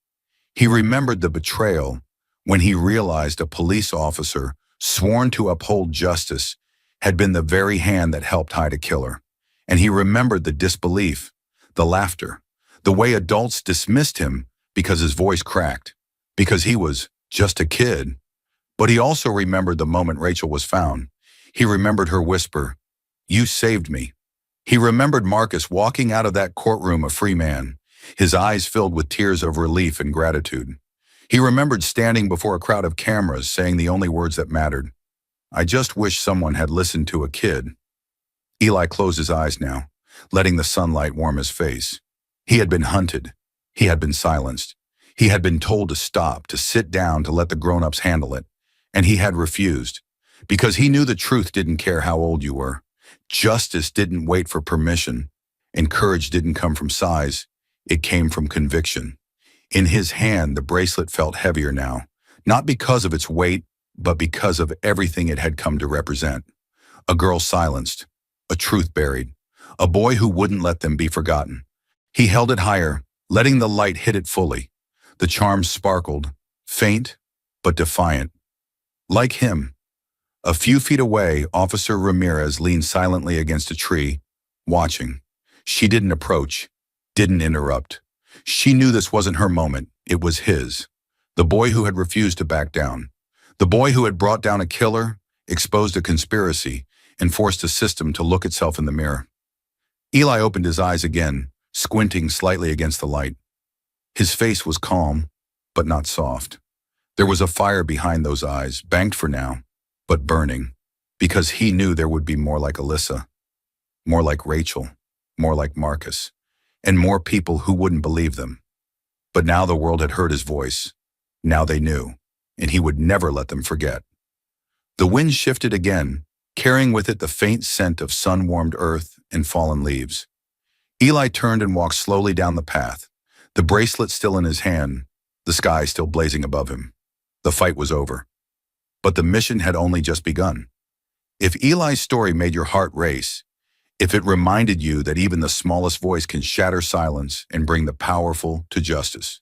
He remembered the betrayal when he realized a police officer sworn to uphold justice had been the very hand that helped hide a killer. And he remembered the disbelief, the laughter, the way adults dismissed him because his voice cracked, because he was just a kid. But he also remembered the moment Rachel was found. He remembered her whisper, "You saved me." He remembered Marcus walking out of that courtroom a free man, his eyes filled with tears of relief and gratitude. He remembered standing before a crowd of cameras saying the only words that mattered, "I just wish someone had listened to a kid." Eli closed his eyes now, letting the sunlight warm his face. He had been hunted. He had been silenced. He had been told to stop, to sit down, to let the grown-ups handle it. And he had refused, because he knew the truth didn't care how old you were. Justice didn't wait for permission, and courage didn't come from size. It came from conviction. In his hand, the bracelet felt heavier now, not because of its weight, but because of everything it had come to represent. A girl silenced, a truth buried, a boy who wouldn't let them be forgotten. He held it higher, letting the light hit it fully. The charm sparkled, faint but defiant. Like him, a few feet away, Officer Ramirez leaned silently against a tree, watching. She didn't approach, didn't interrupt. She knew this wasn't her moment, it was his. The boy who had refused to back down. The boy who had brought down a killer, exposed a conspiracy, and forced a system to look itself in the mirror. Eli opened his eyes again, squinting slightly against the light. His face was calm, but not soft. There was a fire behind those eyes, banked for now, but burning, because he knew there would be more like Alyssa, more like Rachel, more like Marcus, and more people who wouldn't believe them. But now the world had heard his voice. Now they knew, and he would never let them forget. The wind shifted again, carrying with it the faint scent of sun-warmed earth and fallen leaves. Eli turned and walked slowly down the path, the bracelet still in his hand, the sky still blazing above him. The fight was over. But the mission had only just begun. If Eli's story made your heart race, if it reminded you that even the smallest voice can shatter silence and bring the powerful to justice,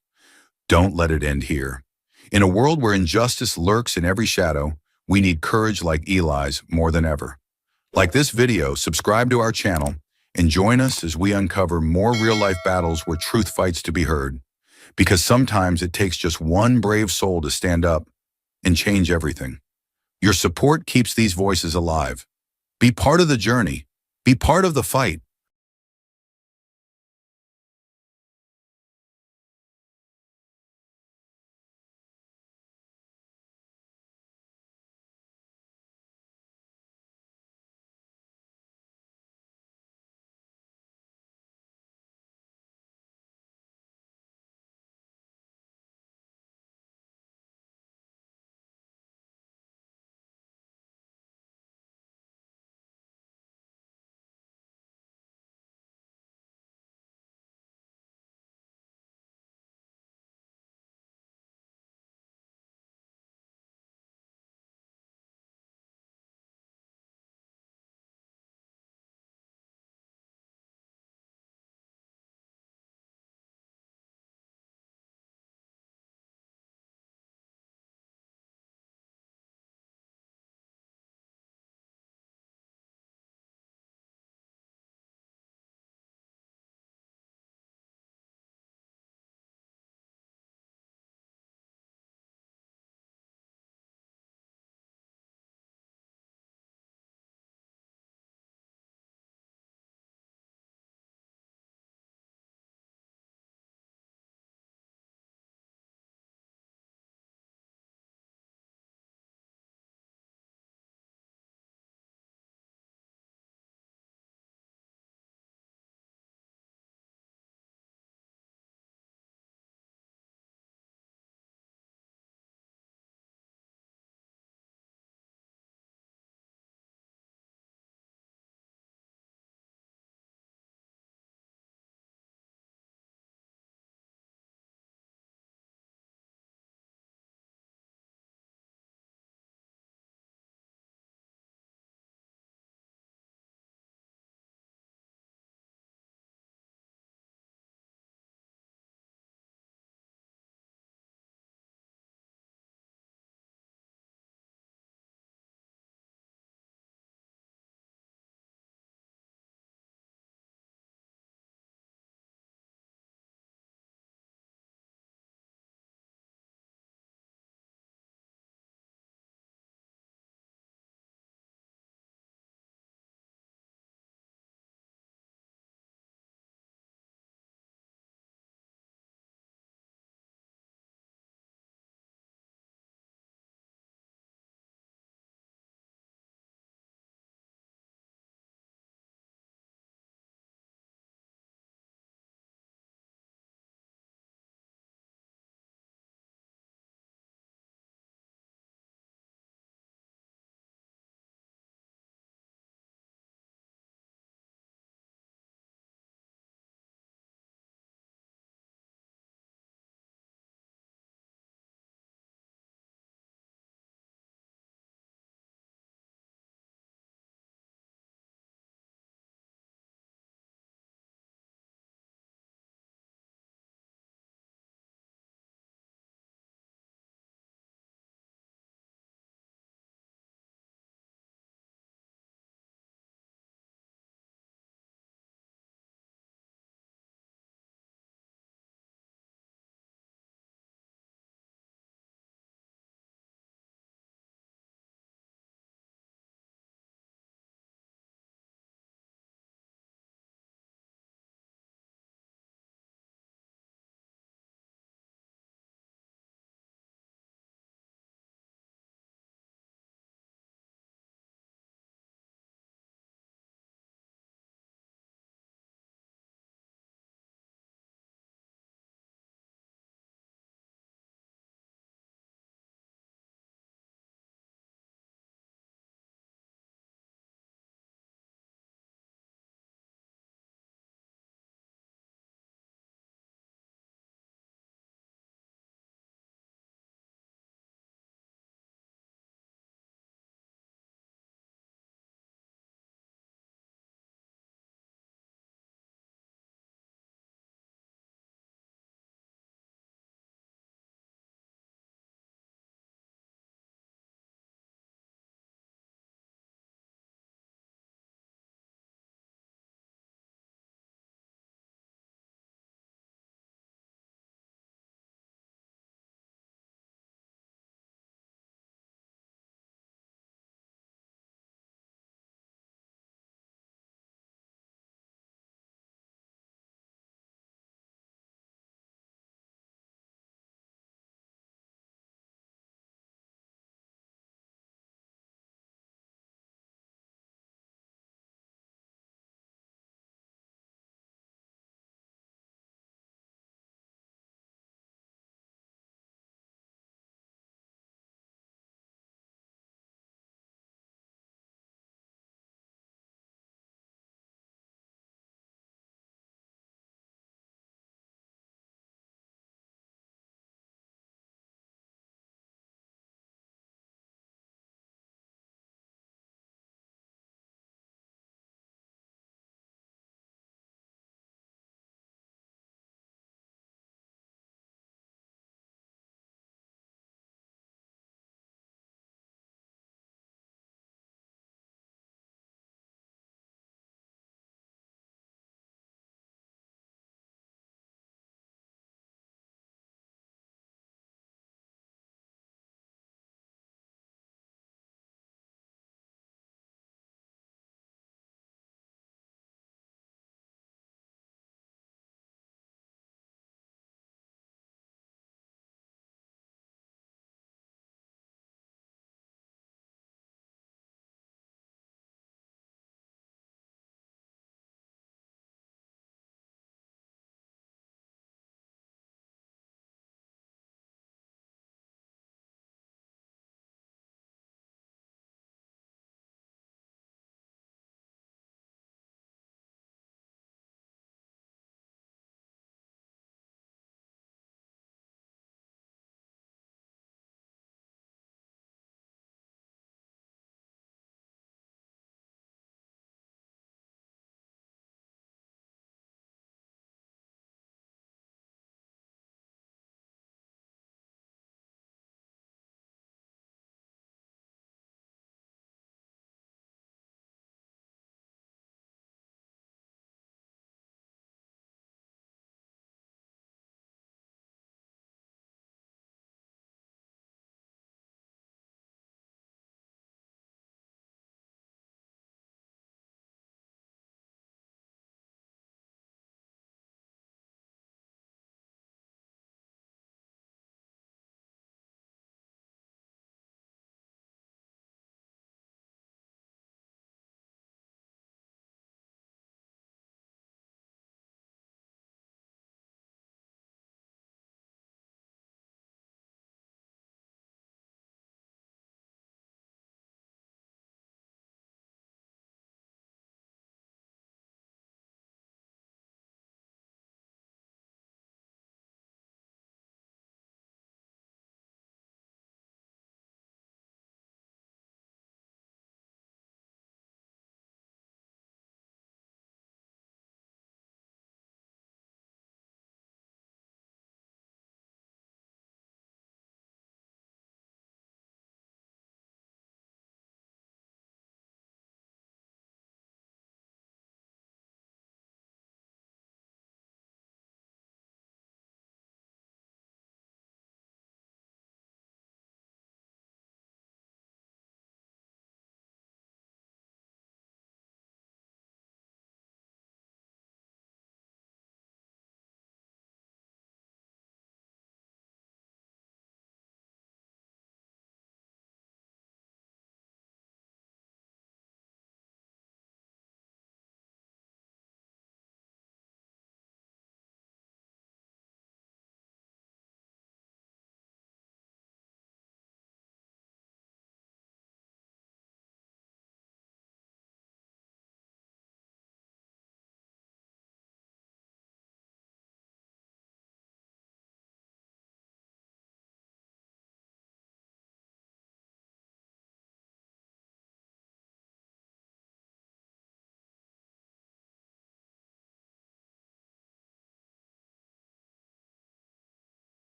don't let it end here. In a world where injustice lurks in every shadow, we need courage like Eli's more than ever. Like this video, subscribe to our channel and join us as we uncover more real-life battles where truth fights to be heard. Because sometimes it takes just one brave soul to stand up and change everything. Your support keeps these voices alive. Be part of the journey. Be part of the fight.